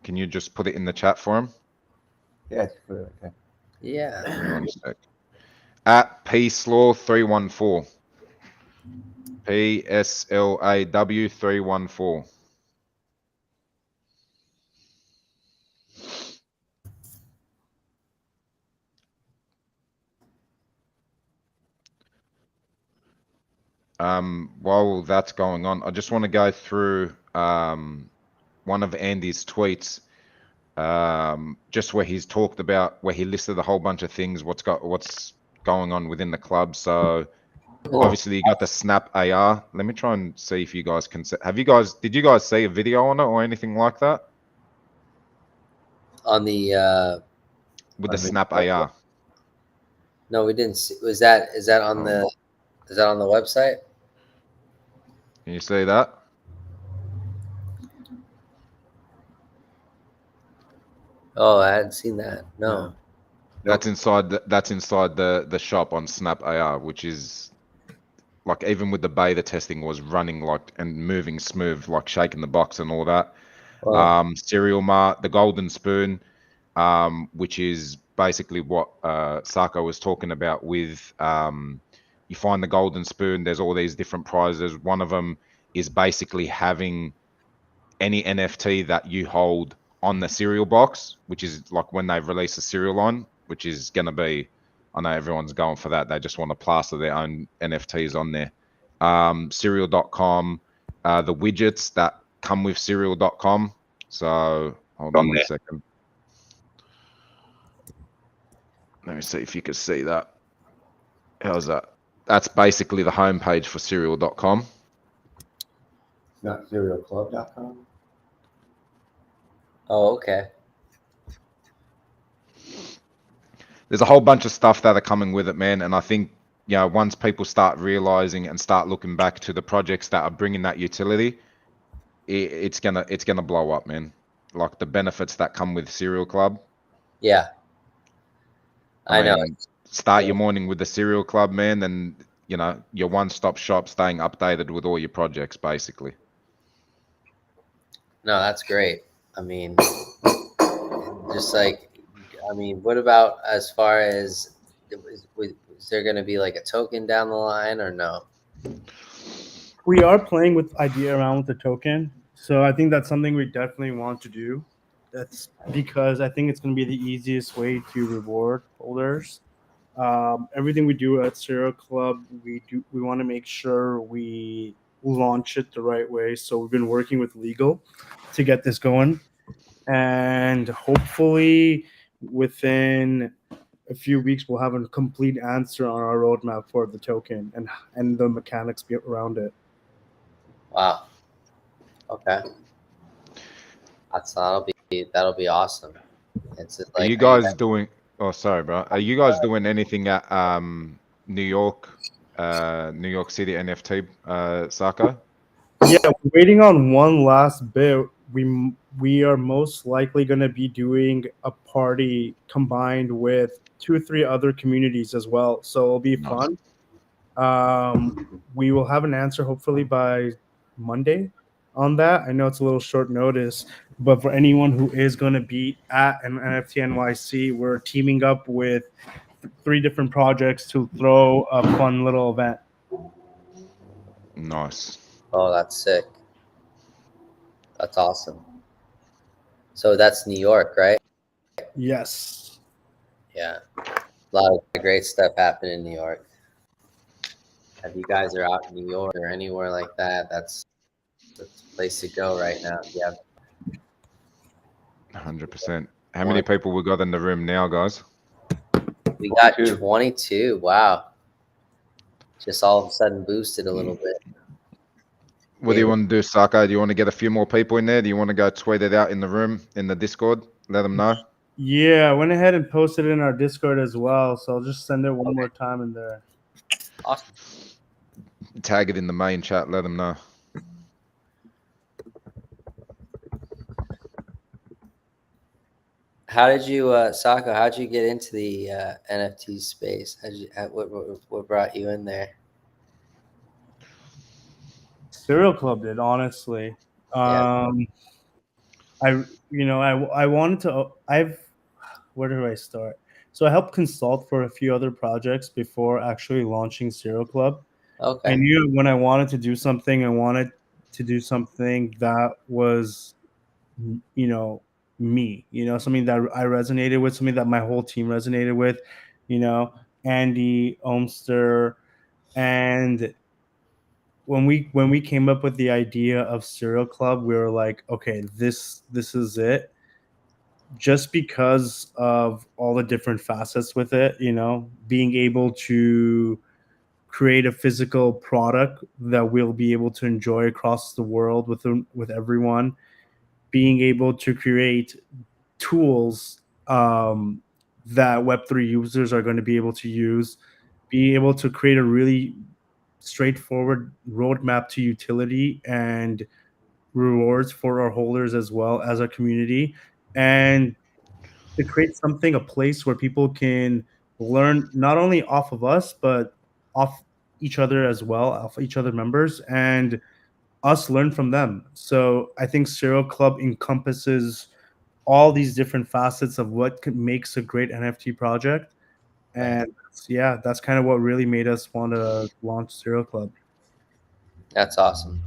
just put it in the chat for him? Yeah, it's good. Okay. Yeah. 1 sec. At pslaw314. PSLAW 314. While that's going on, I just want to go through one of Andy's tweets, just where he's talked about, where he listed a whole bunch of things, what's going on within the club. So obviously you got the Snap AR. Let me try and see if you guys can see. Did you guys see a video on it or anything like that? On the with the Snap AR. No, we didn't see. Is that on the website? Can you see that? Oh, I hadn't seen that. No. That's inside the shop on Snap AR, which is like, even with the beta testing was running like and moving smooth, like shaking the box and all that. Wow. Cereal Mart, the Golden Spoon, which is basically what Sako was talking about with you find the Golden Spoon, there's all these different prizes. One of them is basically having any NFT that you hold on the cereal box, which is like when they release a cereal line, which is going to be, I know everyone's going for that. They just want to plaster their own NFTs on there. Cereal.com, the widgets that come with cereal.com. So hold on 1 second. Let me see if you can see that. How's that? That's basically the homepage for cereal.com. It's not cerealclub.com. Oh, okay. There's a whole bunch of stuff that are coming with it, man. And I think, once people start realizing and start looking back to the projects that are bringing that utility, it's gonna blow up, man. Like the benefits that come with Cereal Club. Yeah. I know. Start your morning with the Cereal Club, man, and you know, your one-stop shop, staying updated with all your projects, basically. No, that's great. I mean, just like, I mean, what about as far as is there going to be like a token down the line or no? We are playing with idea around with the token, so I think that's something we definitely want to do. That's because I think it's going to be the easiest way to reward holders. Everything we do at Serial Club, we want to make sure we launch it the right way. So we've been working with legal to get this going, and hopefully within a few weeks we'll have a complete answer on our roadmap for the token and the mechanics around it. Wow. Okay. That'll be awesome. It's just Are like, you guys doing? Oh, sorry, bro. Are you guys doing anything at New York City NFT, Sako? Yeah, we're waiting on one last bit. We are most likely going to be doing a party combined with 2 or 3 other communities as well, so it'll be Nice. fun. We will have an answer hopefully by Monday on that. I know it's a little short notice, but for anyone who is going to be at an NFT NYC, we're teaming up with 3 different projects to throw a fun little event. Nice. oh, that's sick. That's awesome. So that's New York, right? Yes. Yeah. A lot of great stuff happening in New York. If you guys are out in New York or anywhere like that, that's the place to go right now. Yeah. 100%. How many people we got in the room now, guys? We got 22. Wow. Just all of a sudden boosted a little bit. What do you want to do, Sako? Do you want to get a few more people in there? Do you want to go tweet it out in the room, in the Discord? Let them know. Yeah, I went ahead and posted it in our Discord as well, so I'll just send it one more time in there. Awesome. Tag it in the main chat. Let them know. How did you, Sako? How'd you get into the NFT space? What brought you in there? Serial Club did, honestly. Yeah. I wanted to. Where do I start? So I helped consult for a few other projects before actually launching Serial Club. Okay. I knew when I wanted to do something, I wanted to do something that was, me, something that I resonated with, something that my whole team resonated with, Andy, Omster. And when we came up with the idea of Serial Club, we were like, okay, this is it. Just because of all the different facets with it, being able to create a physical product that we'll be able to enjoy across the world with everyone, being able to create tools that Web3 users are going to be able to use, being able to create a really straightforward roadmap to utility and rewards for our holders as well as our community, and to create something, a place where people can learn not only off of us, but off each other as well, off each other members, and us learn from them. So I think Serial Club encompasses all these different facets of what makes a great NFT project. And yeah, that's kind of what really made us want to launch Serial Club. That's awesome.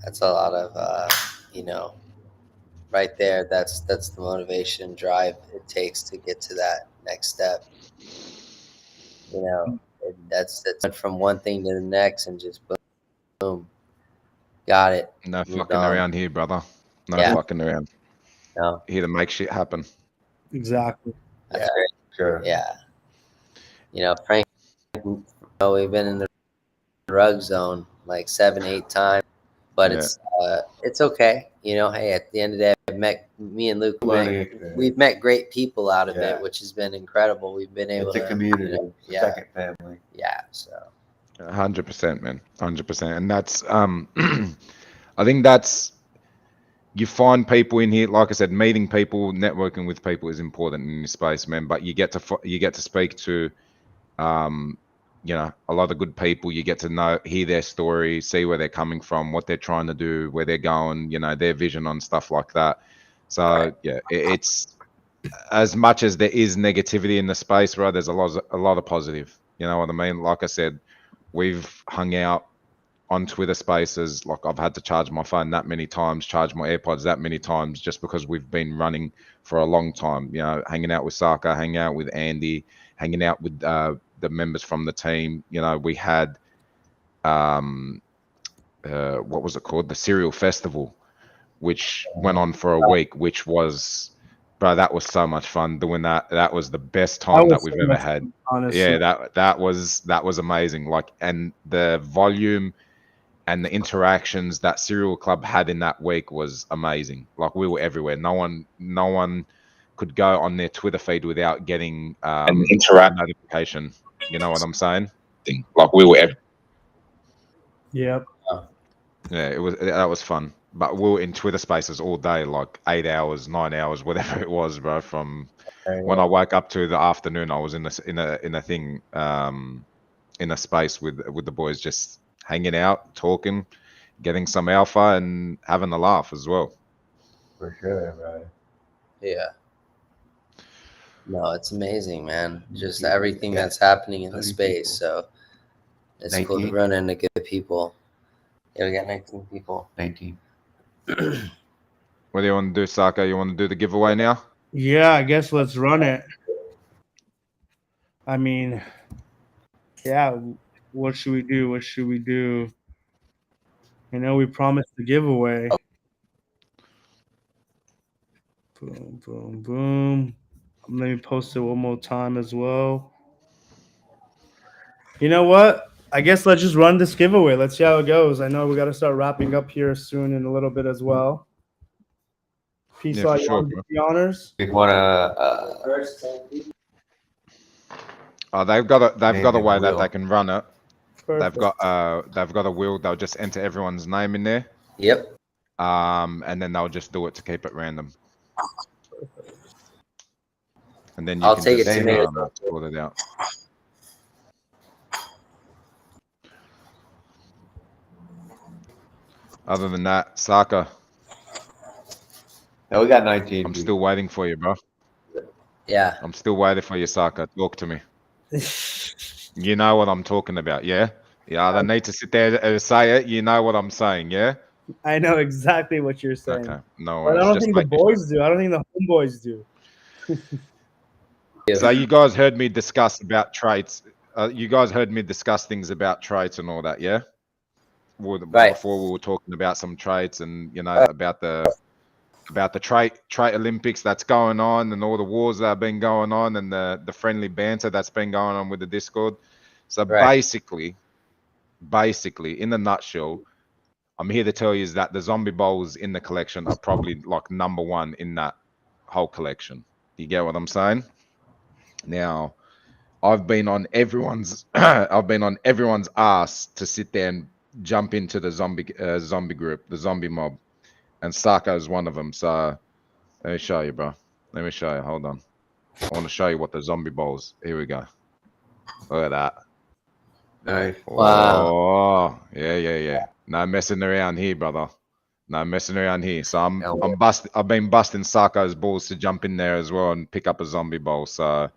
That's a lot of, right there. That's the motivation, drive it takes to get to that next step. That's from one thing to the next and just boom, got it. No fucking around here, brother. No fucking around. No. Here to make shit happen. Exactly. That's great. Sure. Yeah. Frank, we've been in the drug zone like 7-8 times, but it's okay. Hey, at the end of the day, I've met me and Luke. We've met great people out of it, which has been incredible. We've been able to. It's a community, second family. Yeah. So. 100%, man. 100%, and that's I think that's, you find people in here, like I said, meeting people, networking with people is important in this space, man. But you get to speak to a lot of good people. You get to hear their story, see where they're coming from, what they're trying to do, where they're going, their vision on stuff like that. So yeah, it's as much as there is negativity in the space, right? There's a lot of positive. You know what I mean? Like I said, we've hung out on Twitter Spaces. Like I've had to charge my phone that many times, charge my AirPods that many times, just because we've been running for a long time. Hanging out with Sako, hanging out with Andy, hanging out with the members from the team. We had what was it called? The Cereal Festival, which went on for a week, which was, bro, that was so much fun doing that. That was the best time that we've ever had. Honestly. Yeah, that was amazing. Like, and the volume and the interactions that Cereal Club had in that week was amazing. Like, we were everywhere. No one could go on their Twitter feed without getting an notification. You know what I'm saying? Like, we were Yep. Yeah, that was fun. But we were in Twitter Spaces all day, like 8 hours, 9 hours, whatever it was, bro. From when I woke up to the afternoon, I was in a thing, in a space with the boys, just hanging out, talking, getting some alpha, and having a laugh as well. For sure, bro. Yeah. No, it's amazing, man. Just everything that's happening in the space. So it's cool to run into good people. Yeah, we got 19 people. 19. What do you want to do, Sako? You want to do the giveaway now? Yeah, I guess let's run it. I mean, yeah, what should we do? What should we do? We promised the giveaway. Boom, boom, boom. Let me post it one more time as well. You know what? I guess let's just run this giveaway. Let's see how it goes. I know we got to start wrapping up here soon in a little bit as well. Peace out, for sure, do the honors. We want to. They've got a way that they can run it. Perfect. They've got a wheel. They'll just enter everyone's name in there. Yep. And then they'll just do it to keep it random. And then I'll take it to me. Sort it out. Other than that, Sako, No, we got 19. I'm still waiting for you, bro. Yeah. I'm still waiting for you, Sako. Talk to me. You know what I'm talking about, yeah? Yeah, I don't need to sit there and say it. You know what I'm saying, yeah? I know exactly what you're saying. Okay, no But worries. I don't think the boys do. I don't think the homeboys do. So you guys heard me discuss about traits. You guys heard me discuss things about traits and all that, yeah? Right. Before we were talking about some traits and about the trait Olympics that's going on and all the wars that have been going on and the friendly banter that's been going on with the Discord. So basically, in a nutshell, I'm here to tell you is that the zombie bowls in the collection are probably like number one in that whole collection. You get what I'm saying? Now, I've been on everyone's ass to sit there and jump into the zombie group, the zombie mob, and Sako is one of them. So let me show you, bro. Let me show you. Hold on. I want to show you what the zombie bowls. Here we go. Look at that. Nice. Wow. Oh, yeah. No messing around here, brother. No messing around here. So I've been busting Sako's balls to jump in there as well and pick up a zombie bowl. So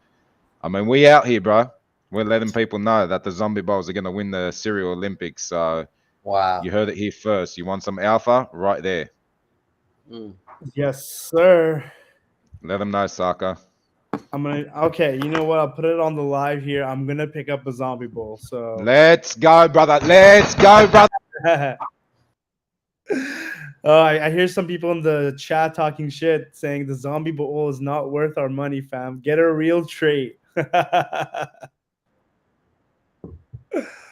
I mean, we out here, bro. We're letting people know that the zombie bowls are gonna win the Cereal Olympics. So Wow. you heard it here first. You want some alpha? Right there. Yes, sir. Let them know, Sako. Okay, you know what? I'll put it on the live here. I'm gonna pick up a zombie bowl. So let's go, brother. Let's go, brother. I hear some people in the chat talking shit, saying the zombie bowl is not worth our money, fam. Get a real trait.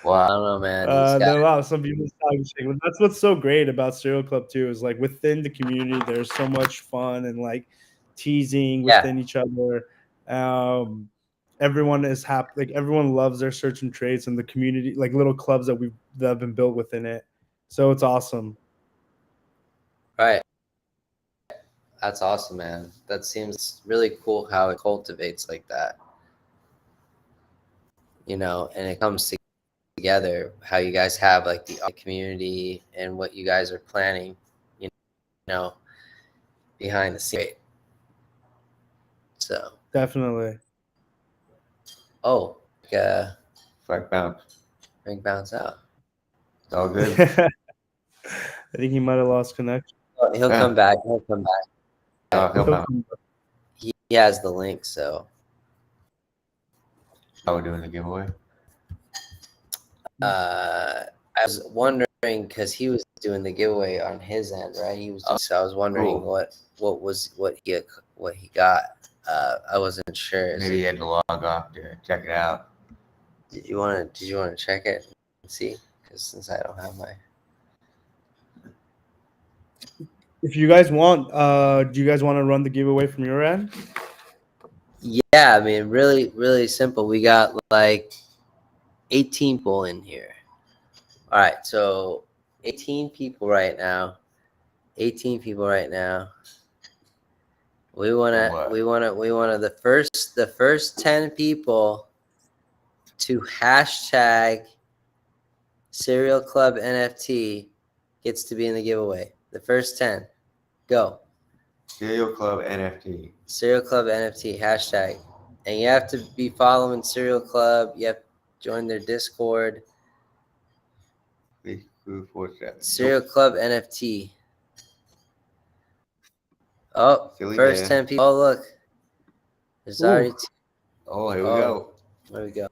Wow, I don't know, man. Wow, some people talking shit. But that's what's so great about Cereal Club too. Is like within the community, there's so much fun and like teasing within each other. Everyone is happy. Like everyone loves their certain traits and the community, like little clubs that have been built within it. So it's awesome. Right. That's awesome, man. That seems really cool how it cultivates like that. you know, and it comes together how you guys have like the community and what you guys are planning, you know, behind the scenes. So Definitely. oh, Like bounce. ring bounce out. It's all good. I think he might have lost connection. Oh, he'll Yeah. come back. He'll come back. He'll He'll bounce. come back. He has the link, so How we're doing the giveaway? I was wondering because he was doing the giveaway on his end, right? He was so I was wondering Cool. what he got. I wasn't sure. Maybe he had to log off to check it out. Did you want to check it and see? Because since I don't have my. If you guys want, do you guys want to run the giveaway from your end? Yeah, I mean, really, really simple. We got like 18 people in here. All right, so 18 people right now. 18 people right now. We wanna the first 10 people to hashtag Serial Club NFT gets to be in the giveaway. The first 10. Go. Serial Club NFT. Serial Club NFT hashtag. And you have to be following Serial Club. You have to join their Discord. 3247. Serial Club NFT. Oh, Silly first man. 10 people. Oh, look. There's already two. Oh, here we go. There we go.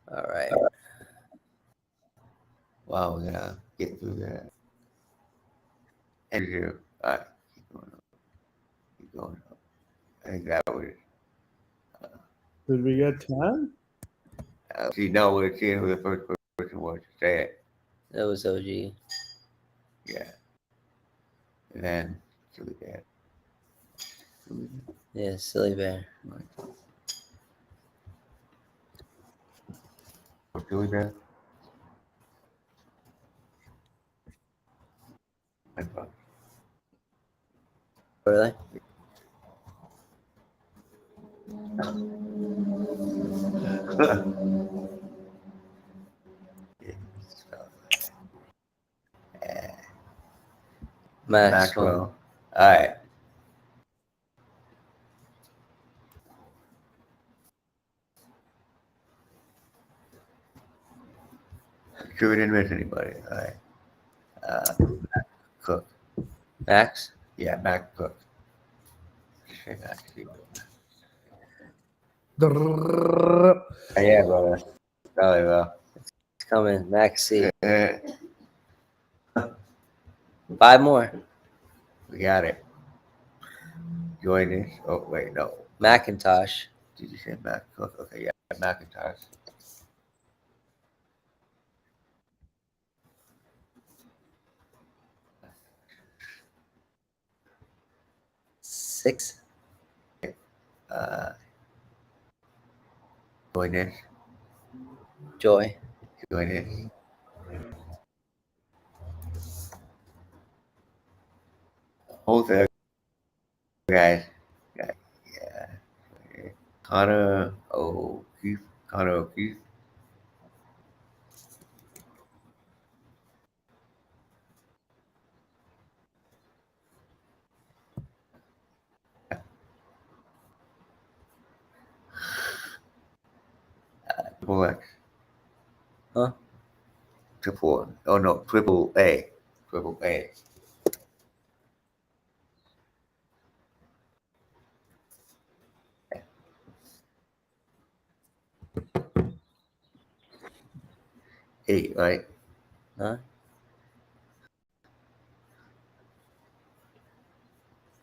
All right. Wow, we're gonna get through that. And here, all right, keep going up. Keep going up. I think that was. Did we get 10? See, no, we're seeing who the first person was to say it. That was OG. Yeah. And then, silly dad. Yeah, Silly Bear. Silly dad. Really? Maxwell. All right. Sure we didn't miss anybody. All right. Cook. Max? Yeah, Mac Cook. Yeah, brother. Probably well. It's coming. Max C. 5 more. We got it. Join this. Oh, wait, no. Macintosh. Did you say Mac Cook? Okay, yeah, Macintosh. Six. Join this. Joy. Join this. Whole thing, guys. Yeah. Connor O'Keefe. Connor O'Keefe. Triple X. Huh? Triple. Oh no, triple A. Triple A. Eight, right? Huh?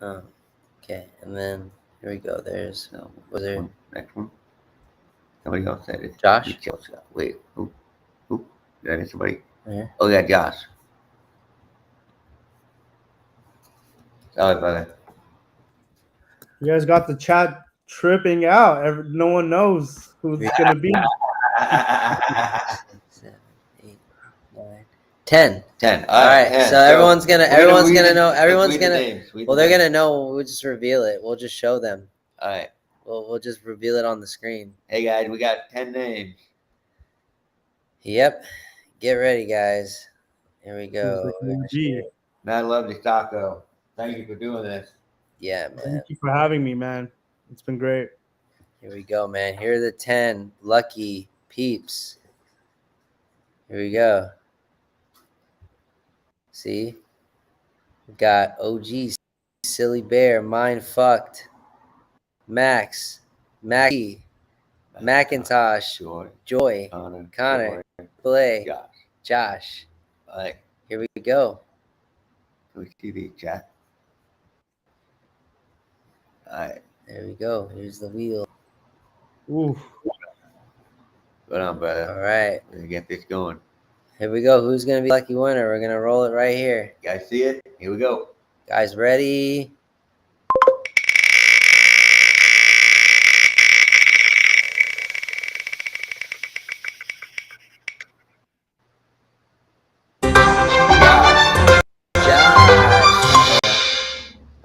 Oh. Okay. And then here we go. There's No. was there Next one. Somebody else said it. Josh? Wait, who? That is somebody. Yeah. Oh yeah, Josh. Sorry, brother. You guys got the chat tripping out. No one knows who's gonna be. 7, 8, 9, 10. 10. All right. 10. So everyone's gonna know. Everyone's gonna. Well, they're gonna know. We'll just reveal it. We'll just show them. All right. We'll just reveal it on the screen. Hey guys, we got 10 names. Yep. Get ready, guys. Here we go. Mad love to Sako. Thank you for doing this. Yeah, man. Thank you for having me, man. It's been great. Here we go, man. Here are the 10 lucky peeps. Here we go. See? We got OG, Silly Bear, Mind Fucked, Max, Mackie, Macintosh, Joy, Connor, Blay, Josh. All right. Here we go. Can we see the chat? All right. There we go. Here's the wheel. Ooh. Go on, brother. All right. We're gonna get this going. Here we go. Who's going to be the lucky winner? We're going to roll it right here. You guys see it? Here we go. Guys, ready?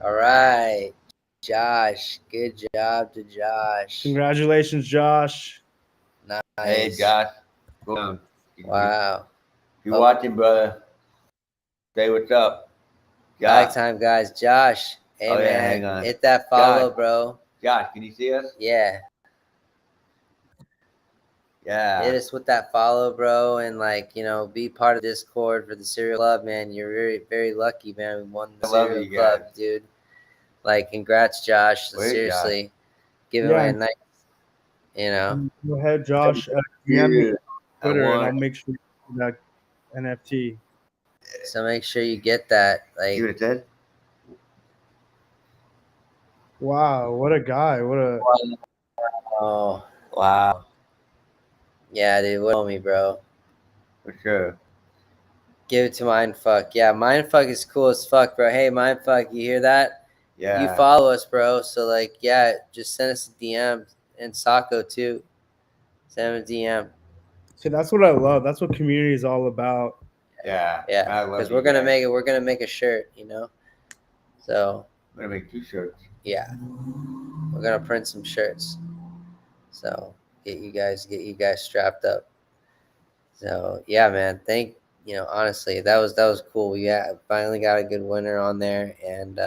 All right, Josh. Good job to Josh. Congratulations, Josh. Nice. Hey, Josh. Go on. Wow. If you're watching, brother, say what's up. Bag Josh, time, guys. Josh. Hey, Oh, yeah, man. hang on. Hit that follow, Josh. bro. Josh, can you see us? Yeah. Hit Yeah. us with that follow, bro. And, like, you know, be part of Discord for the Cereal Club, man. You're very, very lucky, man. We won the I love Cereal you Club, guys. dude. Like, congrats, Josh. Where's Seriously. Give him Yeah. a nice, you know. Go ahead, Josh. DM me on I Twitter, and won. I'll make sure you get that NFT. So make sure you get that. Like, See what it said? Wow, what a guy! What a oh, wow. Yeah, dude, what me, bro? For sure. Give it to Mindfuck. Yeah, Mindfuck is cool as fuck, bro. Hey, Mindfuck, you hear that? Yeah. You follow us, bro. So, like, yeah, just send us a DM. And Sako, too. Send him a DM. see. That's what I love. That's what community is all about. Yeah. Yeah, I love because you we're gonna guys. make it. We're gonna make a shirt, you know. So I'm gonna make 2 shirts. yeah, we're gonna print some shirts. So get you guys strapped up. So yeah, man. Honestly, that was cool. We finally got a good winner on there, and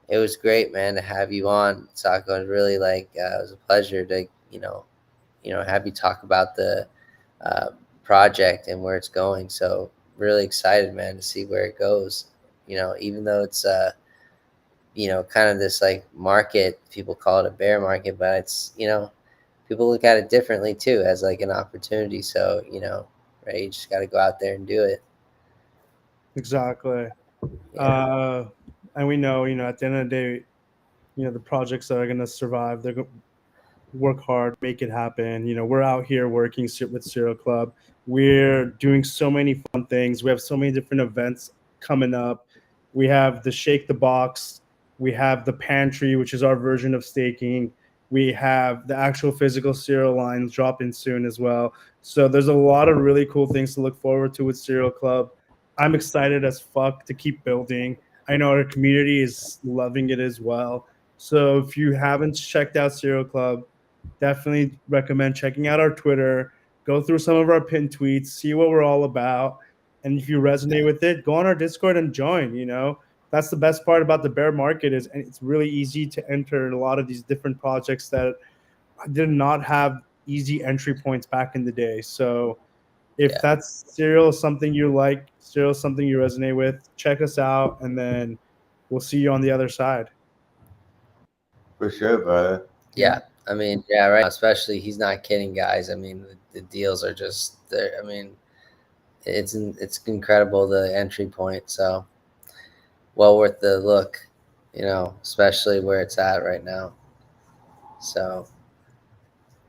it was great, man, to have you on, Sako. And really, like, it was a pleasure to have you talk about the project and where it's going. So really excited, man, to see where it goes. Even though it's kind of this like market, people call it a bear market, but it's people look at it differently too, as like an opportunity. So right, you just got to go out there and do it. Exactly. Yeah. And we know, at the end of the day, the projects that are going to survive, they're going to work hard, make it happen. We're out here working with Cereal Club. We're doing so many fun things. We have so many different events coming up. We have the Shake the Box. We have the Pantry, which is our version of staking. We have the actual physical cereal lines dropping soon as well. So there's a lot of really cool things to look forward to with Cereal Club. I'm excited as fuck to keep building. I know our community is loving it as well. So if you haven't checked out Cereal Club, definitely recommend checking out our Twitter, go through some of our pinned tweets, see what we're all about. And if you resonate with it, go on our Discord and join. That's the best part about the bear market is it's really easy to enter a lot of these different projects that did not have easy entry points back in the day. So if that's cereal something you like, cereal something you resonate with, check us out, and then we'll see you on the other side. For sure, brother. Yeah. I mean, yeah, right. Especially, he's not kidding, guys. I mean, the deals are just there. I mean, it's incredible, the entry point. So well worth the look, especially where it's at right now. So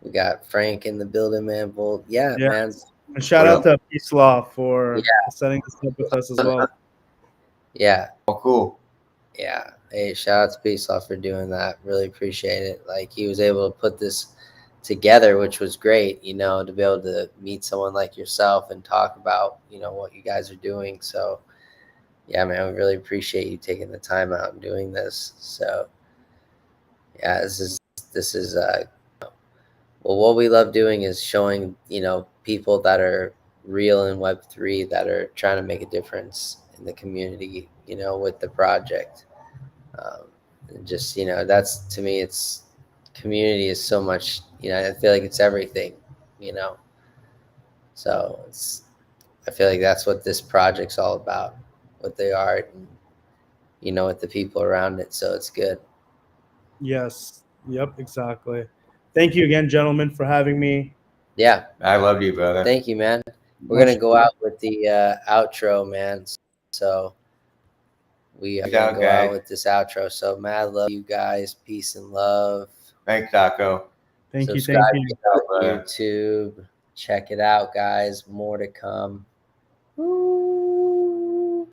we got Frank in the building, man. Well, yeah. Man. And shout out to Peace Law for setting this up with us as well. Yeah. Oh, cool. Yeah. Hey, shout out to Peace Law for doing that. Really appreciate it. Like, he was able to put this together, which was great, you know, to be able to meet someone like yourself and talk about, you know, what you guys are doing. So yeah, man, we really appreciate you taking the time out and doing this. So yeah, this is well, what we love doing is showing, you know, people that are real in Web3 that are trying to make a difference in the community, you know, with the project. And just, you know, that's, to me, it's, community is so much, you know, I feel like it's everything, you know. So it's, I feel like that's what this project's all about, with the art and, you know, with the people around it. So it's good. Yes. Yep. Exactly. Thank you again, gentlemen, for having me. Yeah. I love you, brother. Thank you, man. We're Much- going to go out with the outro, man. So we are Peace going out, to go out guys. with this outro. So mad love you guys. Peace and love. Thanks, Sako. Thank you. Subscribe Thank you. to YouTube. Check it out, guys. More to come. Woo.